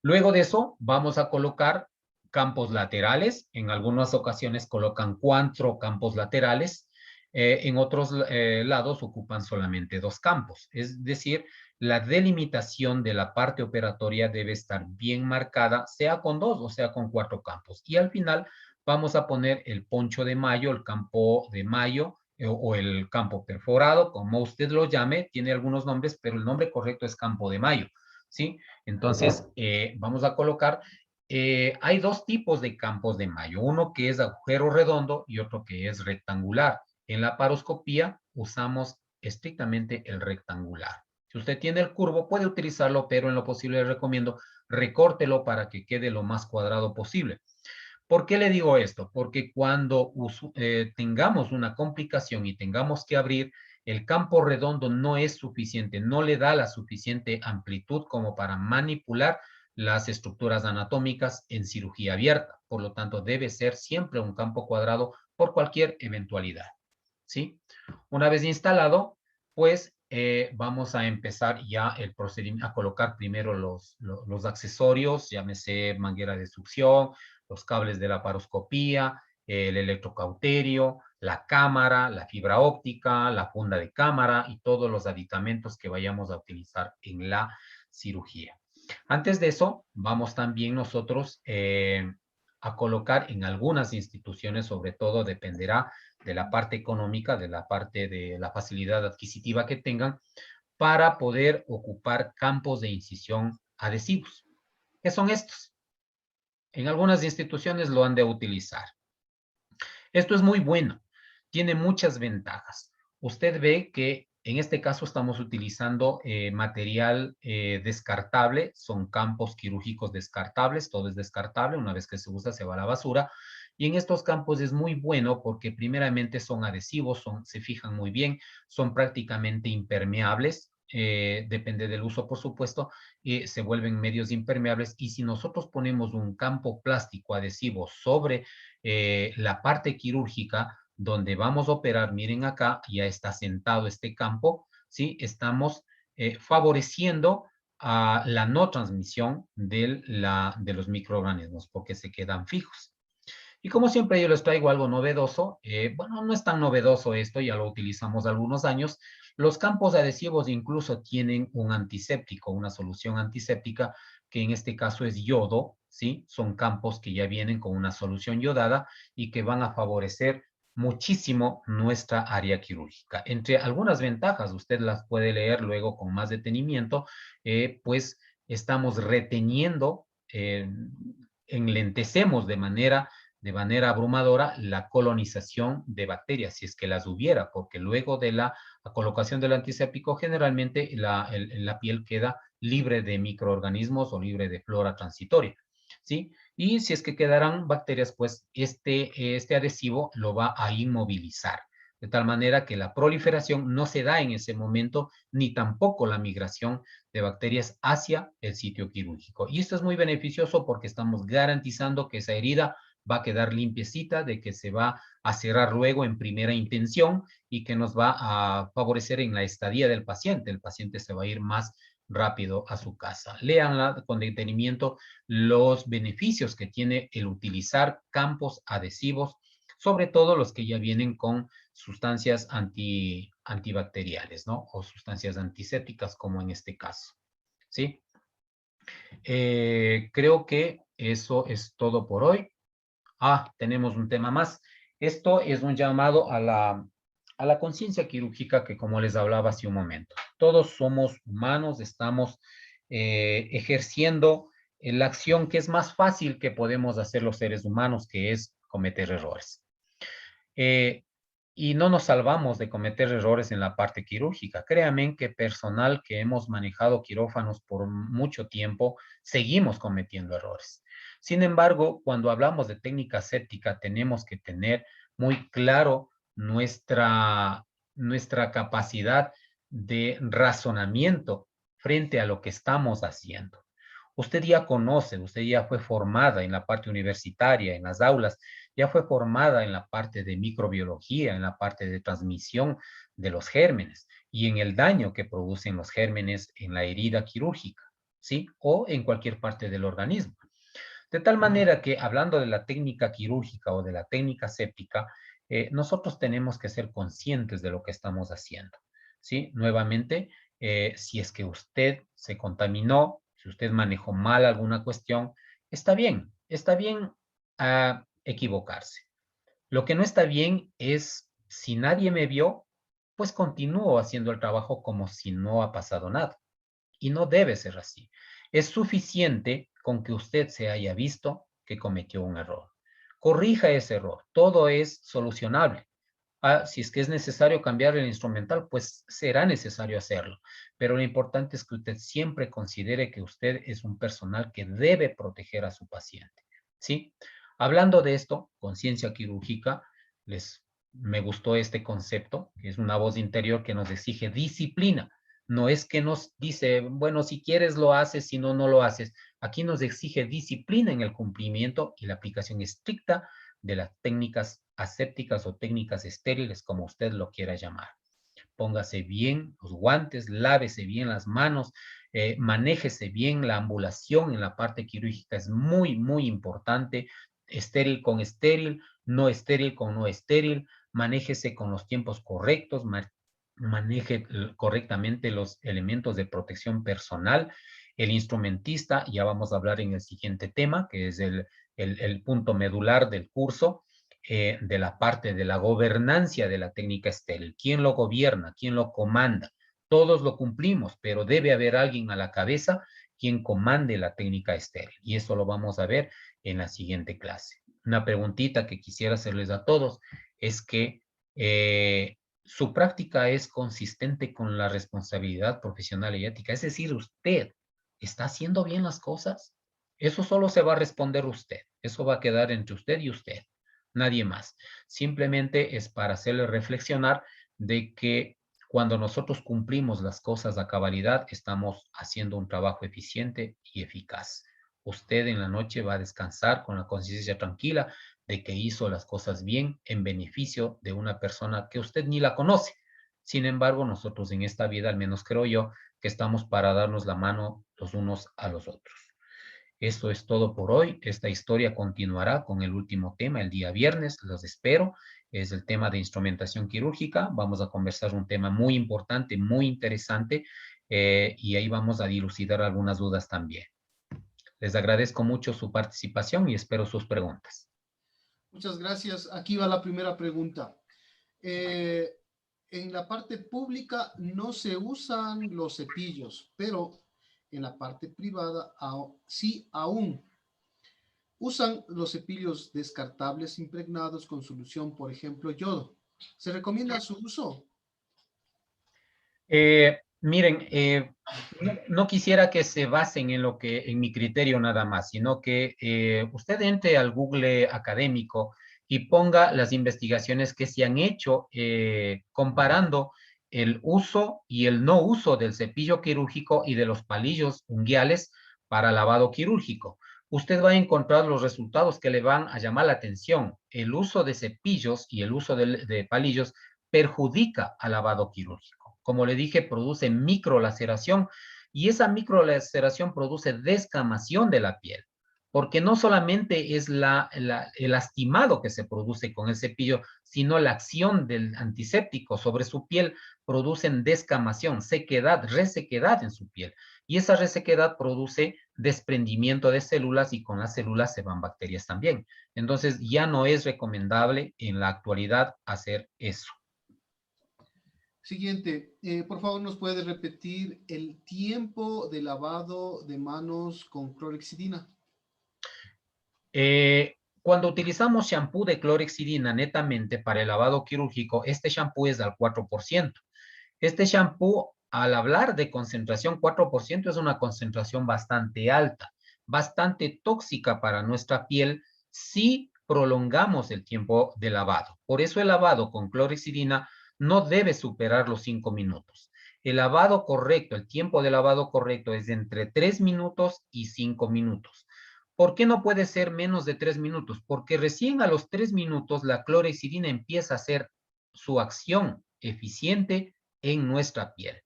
Luego de eso, vamos a colocar campos laterales. En algunas ocasiones colocan 4 campos laterales. En otros lados ocupan solamente 2 campos. Es decir, la delimitación de la parte operatoria debe estar bien marcada, sea con 2 o sea con 4 campos. Y al final vamos a poner el poncho de Mayo, el campo de Mayo, o el campo perforado, como usted lo llame, tiene algunos nombres, pero el nombre correcto es campo de Mayo, ¿sí? Entonces, vamos a colocar, hay 2 tipos de campos de Mayo, uno que es agujero redondo y otro que es rectangular. En la laparoscopía usamos estrictamente el rectangular. Si usted tiene el curvo, puede utilizarlo, pero en lo posible le recomiendo recórtelo para que quede lo más cuadrado posible. ¿Por qué le digo esto? Porque cuando tengamos una complicación y tengamos que abrir, el campo redondo no es suficiente, no le da la suficiente amplitud como para manipular las estructuras anatómicas en cirugía abierta. Por lo tanto, debe ser siempre un campo cuadrado por cualquier eventualidad, ¿sí? Una vez instalado, pues vamos a empezar ya el procedimiento, a colocar primero los accesorios, llámese manguera de succión, los cables de laparoscopía, el electrocauterio, la cámara, la fibra óptica, la funda de cámara y todos los aditamentos que vayamos a utilizar en la cirugía. Antes de eso, vamos también nosotros a colocar en algunas instituciones, sobre todo dependerá de la parte económica, de la parte de la facilidad adquisitiva que tengan, para poder ocupar campos de incisión adhesivos. ¿Qué son estos? En algunas instituciones lo han de utilizar. Esto es muy bueno, tiene muchas ventajas. Usted ve que en este caso estamos utilizando material descartable, son campos quirúrgicos descartables, todo es descartable, una vez que se usa se va a la basura. Y en estos campos es muy bueno porque primeramente son adhesivos, se fijan muy bien, son prácticamente impermeables, depende del uso por supuesto, se vuelven medios impermeables y si nosotros ponemos un campo plástico adhesivo sobre la parte quirúrgica donde vamos a operar, miren acá, ya está sentado este campo, ¿sí? Estamos favoreciendo a la no transmisión de los microorganismos porque se quedan fijos. Y como siempre yo les traigo algo novedoso, bueno, no es tan novedoso esto, ya lo utilizamos algunos años, los campos adhesivos incluso tienen un antiséptico, una solución antiséptica, que en este caso es yodo, ¿sí? Son campos que ya vienen con una solución yodada y que van a favorecer muchísimo nuestra área quirúrgica. Entre algunas ventajas, usted las puede leer luego con más detenimiento, pues estamos reteniendo, enlentecemos de manera abrumadora la colonización de bacterias, si es que las hubiera, porque luego de la colocación del antiséptico, generalmente la piel queda libre de microorganismos o libre de flora transitoria, ¿sí? Y si es que quedaran bacterias, pues este adhesivo lo va a inmovilizar, de tal manera que la proliferación no se da en ese momento, ni tampoco la migración de bacterias hacia el sitio quirúrgico. Y esto es muy beneficioso porque estamos garantizando que esa herida va a quedar limpiecita, de que se va a cerrar luego en primera intención y que nos va a favorecer en la estadía del paciente. El paciente se va a ir más rápido a su casa. Léanla con detenimiento los beneficios que tiene el utilizar campos adhesivos, sobre todo los que ya vienen con sustancias antibacteriales, ¿no? O sustancias antisépticas, como en este caso, ¿sí? Creo que eso es todo por hoy. Tenemos un tema más. Esto es un llamado a la conciencia quirúrgica que, como les hablaba hace un momento, todos somos humanos, estamos ejerciendo la acción que es más fácil que podemos hacer los seres humanos, que es cometer errores. Y no nos salvamos de cometer errores en la parte quirúrgica. Créanme que personal que hemos manejado quirófanos por mucho tiempo, seguimos cometiendo errores. Sin embargo, cuando hablamos de técnica aséptica, tenemos que tener muy claro nuestra capacidad de razonamiento frente a lo que estamos haciendo. Usted ya conoce, usted ya fue formada en la parte universitaria, en las aulas, ya fue formada en la parte de microbiología, en la parte de transmisión de los gérmenes y en el daño que producen los gérmenes en la herida quirúrgica, ¿sí? O en cualquier parte del organismo. De tal manera que, hablando de la técnica quirúrgica o de la técnica séptica, nosotros tenemos que ser conscientes de lo que estamos haciendo, ¿sí? Nuevamente, si es que usted se contaminó, si usted manejó mal alguna cuestión, está bien equivocarse. Lo que no está bien es, si nadie me vio, pues continúo haciendo el trabajo como si no ha pasado nada. Y no debe ser así. Es suficiente con que usted se haya visto que cometió un error. Corrija ese error. Todo es solucionable. Si es que es necesario cambiar el instrumental, pues será necesario hacerlo. Pero lo importante es que usted siempre considere que usted es un personal que debe proteger a su paciente, ¿sí? Hablando de esto, conciencia quirúrgica, me gustó este concepto, que es una voz interior que nos exige disciplina. No es que nos dice, bueno, si quieres lo haces, si no, no lo haces. Aquí nos exige disciplina en el cumplimiento y la aplicación estricta de las técnicas asépticas o técnicas estériles, como usted lo quiera llamar. Póngase bien los guantes, lávese bien las manos, manéjese bien la ambulación en la parte quirúrgica. Es muy, muy importante. Estéril con estéril, no estéril con no estéril. Manéjese con los tiempos correctos, maneje correctamente los elementos de protección personal. El instrumentista, ya vamos a hablar en el siguiente tema, que es el punto medular del curso, de la parte de la gobernancia de la técnica estéril. ¿Quién lo gobierna? ¿Quién lo comanda? Todos lo cumplimos, pero debe haber alguien a la cabeza quien comande la técnica estéril. Y eso lo vamos a ver en la siguiente clase. Una preguntita que quisiera hacerles a todos es que su práctica es consistente con la responsabilidad profesional y ética. Es decir, usted está haciendo bien las cosas. Eso solo se va a responder usted. Eso va a quedar entre usted y usted. Nadie más. Simplemente es para hacerle reflexionar de que cuando nosotros cumplimos las cosas a cabalidad, estamos haciendo un trabajo eficiente y eficaz. Usted en la noche va a descansar con la conciencia tranquila de que hizo las cosas bien en beneficio de una persona que usted ni la conoce. Sin embargo, nosotros en esta vida, al menos creo yo, que estamos para darnos la mano los unos a los otros. Esto es todo por hoy. Esta historia continuará con el último tema el día viernes. Los espero. Es el tema de instrumentación quirúrgica. Vamos a conversar un tema muy importante, muy interesante, y ahí vamos a dilucidar algunas dudas también. Les agradezco mucho su participación y espero sus preguntas. Muchas gracias. Aquí va la primera pregunta. En la parte pública no se usan los cepillos, pero en la parte privada sí aún usan los cepillos descartables impregnados con solución, por ejemplo, yodo. ¿Se recomienda su uso? Miren, no quisiera que se basen en lo que, en mi criterio nada más, sino que usted entre al Google académico y ponga las investigaciones que se han hecho comparando el uso y el no uso del cepillo quirúrgico y de los palillos unguiales para lavado quirúrgico. Usted va a encontrar los resultados que le van a llamar la atención. El uso de cepillos y el uso de palillos perjudica al lavado quirúrgico. Como le dije, produce microlaceración y esa microlaceración produce descamación de la piel, porque no solamente es el lastimado que se produce con el cepillo, sino la acción del antiséptico sobre su piel producen descamación, sequedad, resequedad en su piel. Y esa resequedad produce desprendimiento de células y con las células se van bacterias también. Entonces ya no es recomendable en la actualidad hacer eso. Siguiente, por favor, ¿nos puede repetir el tiempo de lavado de manos con clorhexidina? Cuando utilizamos shampoo de clorhexidina netamente para el lavado quirúrgico, este shampoo es al 4%. Este shampoo, al hablar de concentración 4%, es una concentración bastante alta, bastante tóxica para nuestra piel si prolongamos el tiempo de lavado. Por eso el lavado con clorhexidina no debe superar los 5 minutos. El lavado correcto, el tiempo de lavado correcto es de entre 3 minutos y 5 minutos. ¿Por qué no puede ser menos de 3 minutos? Porque recién a los 3 minutos la clorhexidina empieza a hacer su acción eficiente en nuestra piel.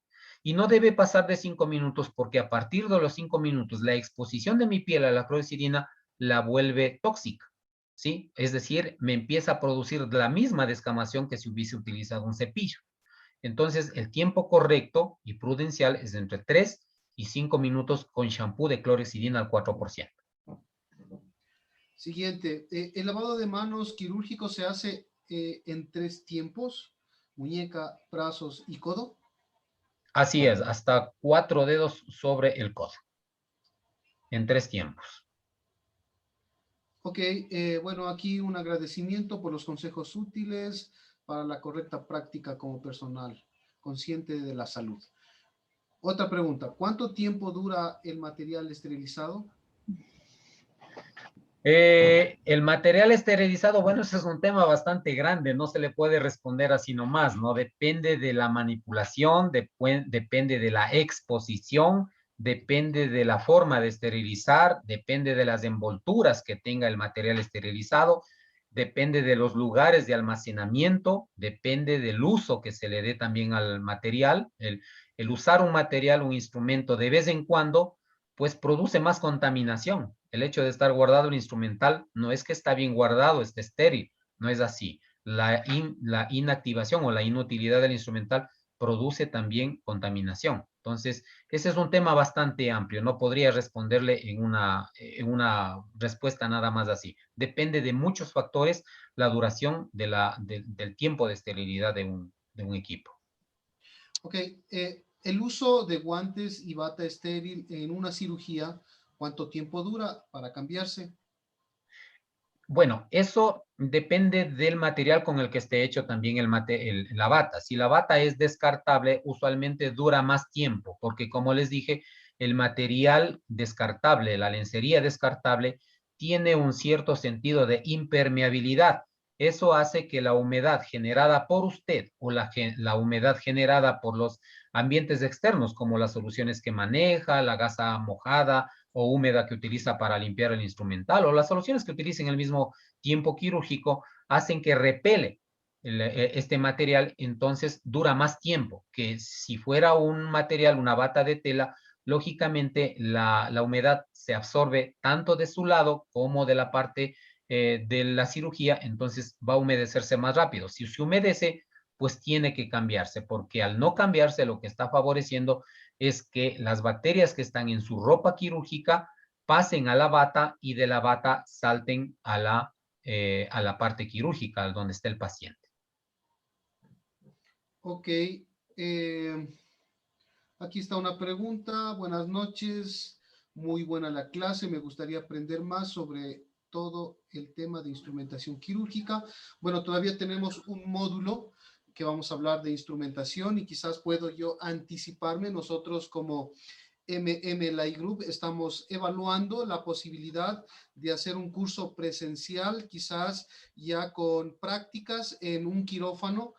Y no debe pasar de 5 minutos porque a partir de los 5 minutos la exposición de mi piel a la clorhexidina la vuelve tóxica, ¿sí? Es decir, me empieza a producir la misma descamación que si hubiese utilizado un cepillo. Entonces, el tiempo correcto y prudencial es entre 3 y 5 minutos con shampoo de clorhexidina al 4%. Siguiente, el lavado de manos quirúrgico se hace en 3 tiempos, muñeca, brazos y codo. Así es, hasta 4 dedos sobre el codo, en 3 tiempos. Ok, bueno, aquí un agradecimiento por los consejos útiles para la correcta práctica como personal consciente de la salud. Otra pregunta, ¿cuánto tiempo dura el material esterilizado? El material esterilizado, bueno, ese es un tema bastante grande, no se le puede responder así nomás, ¿no? Depende de la manipulación, depende de la exposición, depende de la forma de esterilizar, depende de las envolturas que tenga el material esterilizado, depende de los lugares de almacenamiento, depende del uso que se le dé también al material. El usar un material, un instrumento de vez en cuando, pues produce más contaminación. El hecho de estar guardado el instrumental no es que está bien guardado, está estéril, no es así. La inactivación o la inutilidad del instrumental produce también contaminación. Entonces, ese es un tema bastante amplio. No podría responderle en una respuesta nada más así. Depende de muchos factores la duración del tiempo de esterilidad de un equipo. Ok, el uso de guantes y bata estéril en una cirugía, ¿cuánto tiempo dura para cambiarse? Bueno, eso depende del material con el que esté hecho también la bata. Si la bata es descartable, usualmente dura más tiempo, porque como les dije, el material descartable, la lencería descartable, tiene un cierto sentido de impermeabilidad. Eso hace que la humedad generada por usted o la humedad generada por los ambientes externos, como las soluciones que maneja, la gasa mojada, o húmeda que utiliza para limpiar el instrumental, o las soluciones que utiliza en el mismo tiempo quirúrgico, hacen que repele este material, entonces dura más tiempo que si fuera un material, una bata de tela. Lógicamente la humedad se absorbe tanto de su lado como de la parte de la cirugía, entonces va a humedecerse más rápido. Si se humedece, pues tiene que cambiarse, porque al no cambiarse lo que está favoreciendo es que las bacterias que están en su ropa quirúrgica pasen a la bata y de la bata salten a la parte quirúrgica, donde está el paciente. Ok. Aquí está una pregunta. Buenas noches. Muy buena la clase. Me gustaría aprender más sobre todo el tema de instrumentación quirúrgica. Bueno, todavía tenemos un módulo que vamos a hablar de instrumentación y quizás puedo yo anticiparme. Nosotros como MMLI Group estamos evaluando la posibilidad de hacer un curso presencial, quizás ya con prácticas en un quirófano,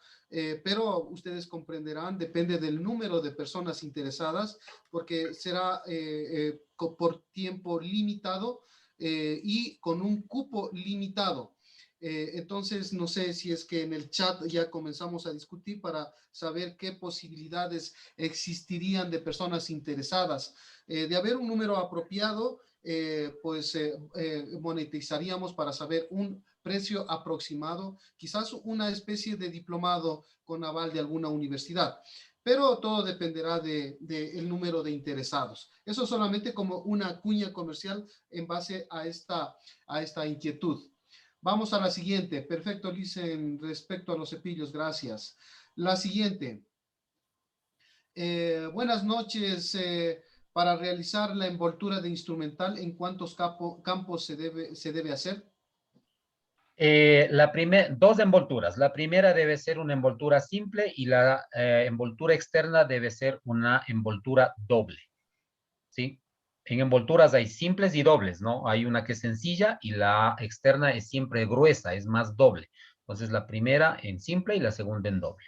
pero ustedes comprenderán, depende del número de personas interesadas, porque será por tiempo limitado y con un cupo limitado. Entonces, no sé si es que en el chat ya comenzamos a discutir para saber qué posibilidades existirían de personas interesadas. De haber un número apropiado, monetizaríamos para saber un precio aproximado, quizás una especie de diplomado con aval de alguna universidad. Pero todo dependerá del número de interesados. Eso solamente como una cuña comercial en base a esta inquietud. Vamos a la siguiente. Perfecto, Lisen, respecto a los cepillos, gracias. La siguiente. Buenas noches. Para realizar la envoltura de instrumental, ¿en cuántos campos se debe hacer? Dos envolturas. La primera debe ser una envoltura simple y la envoltura externa debe ser una envoltura doble. ¿Sí? En envolturas hay simples y dobles, ¿no? Hay una que es sencilla y la externa es siempre gruesa, es más doble. Entonces la primera en simple y la segunda en doble.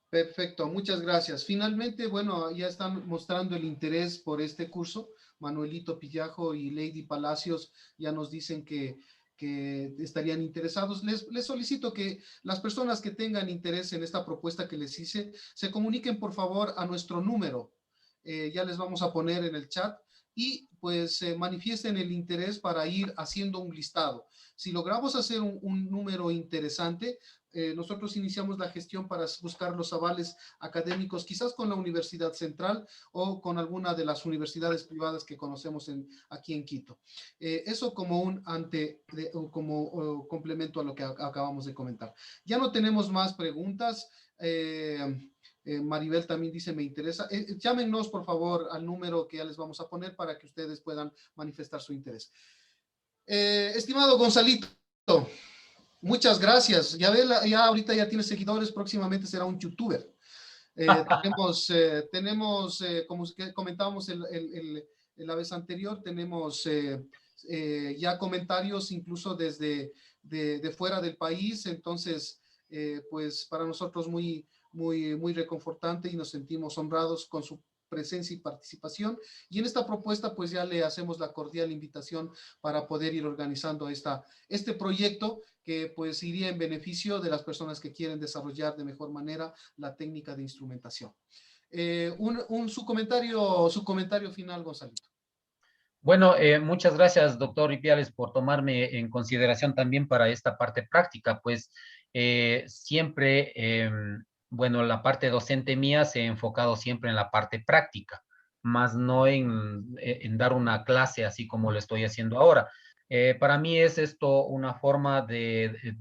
Perfecto, muchas gracias. Finalmente, bueno, ya están mostrando el interés por este curso. Manuelito Pillajo y Lady Palacios ya nos dicen que estarían interesados. Les solicito que las personas que tengan interés en esta propuesta que les hice, se comuniquen por favor a nuestro número. Ya les vamos a poner en el chat y pues manifiesten el interés para ir haciendo un listado. Si logramos hacer un número interesante, nosotros iniciamos la gestión para buscar los avales académicos, quizás con la Universidad Central o con alguna de las universidades privadas que conocemos aquí en Quito. Eso como como complemento a lo que acabamos de comentar. Ya no tenemos más preguntas. Maribel también dice, me interesa. Llámenos, por favor, al número que ya les vamos a poner para que ustedes puedan manifestar su interés. Estimado Gonzalito, muchas gracias. Ya ahorita ya tiene seguidores, próximamente será un youtuber. Tenemos como comentábamos la vez anterior, tenemos ya comentarios incluso desde de fuera del país, entonces pues para nosotros muy reconfortante y nos sentimos honrados con su presencia y participación, y en esta propuesta pues ya le hacemos la cordial invitación para poder ir organizando este proyecto que pues iría en beneficio de las personas que quieren desarrollar de mejor manera la técnica de instrumentación. Su comentario final, Gonzalito. Bueno, muchas gracias, doctor Ipiales, por tomarme en consideración también para esta parte práctica, pues siempre, bueno, la parte docente mía se ha enfocado siempre en la parte práctica, más no en dar una clase así como lo estoy haciendo ahora. Para mí es esto una forma de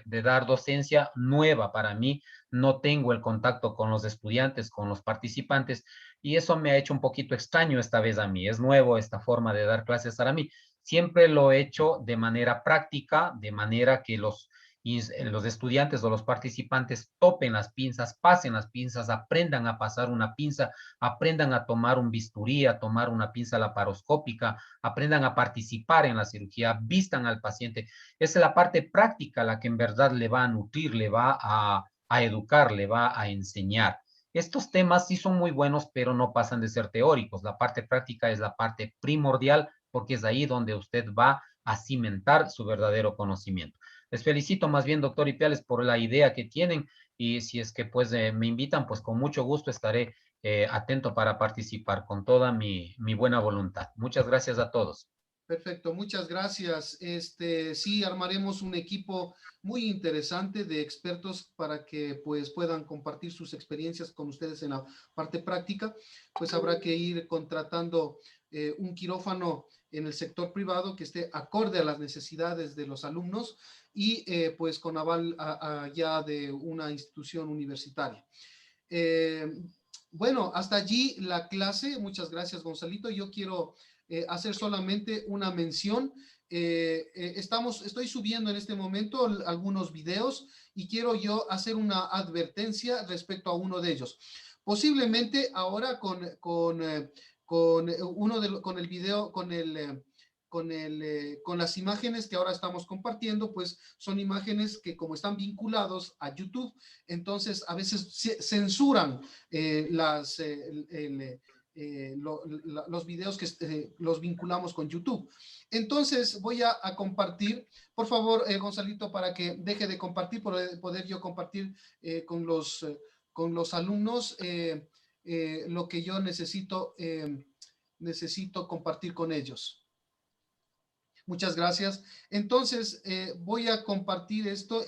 dar docencia nueva para mí. No tengo el contacto con los estudiantes, con los participantes, y eso me ha hecho un poquito extraño esta vez a mí. Es nuevo esta forma de dar clases para mí. Siempre lo he hecho de manera práctica, de manera que los estudiantes o los participantes topen las pinzas, pasen las pinzas, aprendan a pasar una pinza, aprendan a tomar un bisturí, a tomar una pinza laparoscópica, aprendan a participar en la cirugía, vistan al paciente. Esa es la parte práctica la que en verdad le va a nutrir, le va a educar, le va a enseñar. Estos temas sí son muy buenos, pero no pasan de ser teóricos. La parte práctica es la parte primordial porque es ahí donde usted va a cimentar su verdadero conocimiento. Les felicito más bien, doctor Ipiales, por la idea que tienen, y si es que pues me invitan, pues con mucho gusto estaré atento para participar con toda mi buena voluntad. Muchas gracias a todos. Perfecto, muchas gracias. Sí, armaremos un equipo muy interesante de expertos para que pues puedan compartir sus experiencias con ustedes en la parte práctica. Pues habrá que ir contratando un quirófano en el sector privado que esté acorde a las necesidades de los alumnos y pues con aval ya de una institución universitaria. Bueno, hasta allí la clase. Muchas gracias, Gonzalito. Yo quiero hacer solamente una mención. Estoy subiendo en este momento algunos videos y quiero yo hacer una advertencia respecto a uno de ellos. Posiblemente ahora con el video, con las imágenes que ahora estamos compartiendo, pues son imágenes que como están vinculados a YouTube, entonces a veces censuran los videos que los vinculamos con YouTube. Entonces voy a compartir, por favor, Gonzalito, para que deje de compartir, poder yo compartir con los alumnos lo que yo necesito compartir con ellos. Muchas gracias. Entonces, voy a compartir esto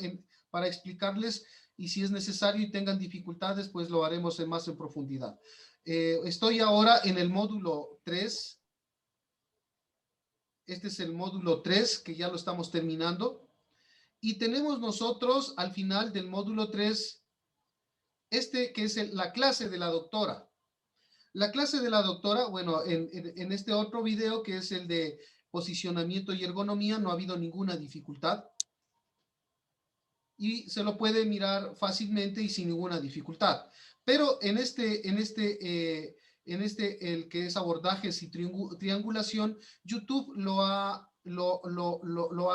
para explicarles y si es necesario y tengan dificultades, pues lo haremos más en profundidad. Estoy ahora en el módulo 3. Este es el módulo 3 que ya lo estamos terminando. Y tenemos nosotros al final del módulo 3, que es la clase de la doctora. La clase de la doctora, bueno, en este otro video que es el de posicionamiento y ergonomía, no ha habido ninguna dificultad. Y se lo puede mirar fácilmente y sin ninguna dificultad. Pero en el que es abordajes y triangulación, YouTube lo ha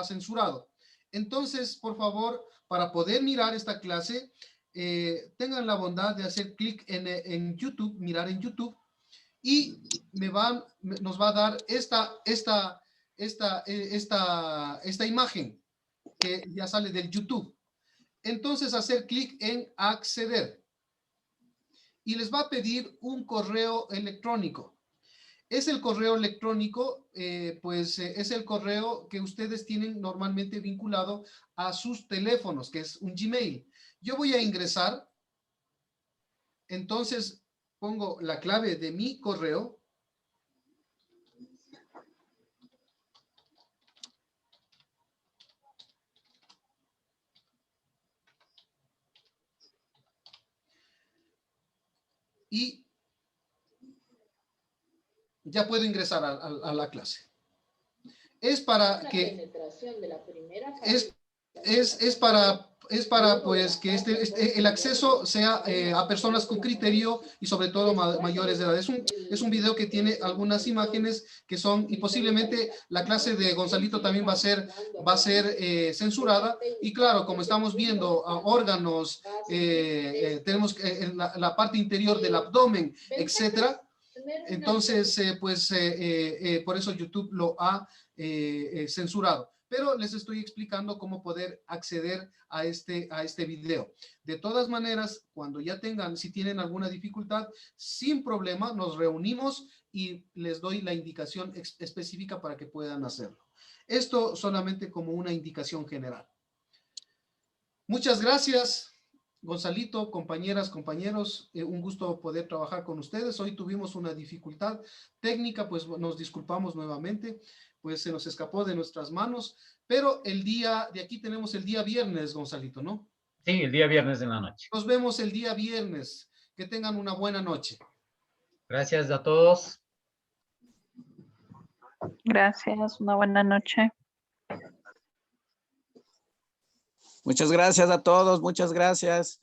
censurado. Entonces, por favor, para poder mirar esta clase, tengan la bondad de hacer clic en YouTube, mirar en YouTube, y nos va a dar esta imagen que ya sale del YouTube. Entonces, hacer clic en acceder y les va a pedir un correo electrónico. Es el correo electrónico, es el correo que ustedes tienen normalmente vinculado a sus teléfonos, que es un Gmail. Yo voy a ingresar, entonces pongo la clave de mi correo. Y ya puedo ingresar a la clase. Es para que es para pues que el acceso sea a personas con criterio y sobre todo mayores de edad. Es un video que tiene algunas imágenes que son, y posiblemente la clase de Gonzalito también va a ser censurada. Y claro, como estamos viendo órganos, tenemos la parte interior del abdomen, etcétera. Entonces, por eso YouTube lo ha censurado. Pero les estoy explicando cómo poder acceder a este video. De todas maneras, cuando ya si tienen alguna dificultad, sin problema, nos reunimos y les doy la indicación específica para que puedan hacerlo. Esto solamente como una indicación general. Muchas gracias, Gonzalito, compañeras, compañeros, un gusto poder trabajar con ustedes. Hoy tuvimos una dificultad técnica, pues nos disculpamos nuevamente. pues se nos escapó de nuestras manos, pero el día, de aquí tenemos el día viernes, Gonzalito, ¿no? Sí, el día viernes en la noche. Nos vemos el día viernes. Que tengan una buena noche. Gracias a todos. Gracias, una buena noche. Muchas gracias a todos, muchas gracias.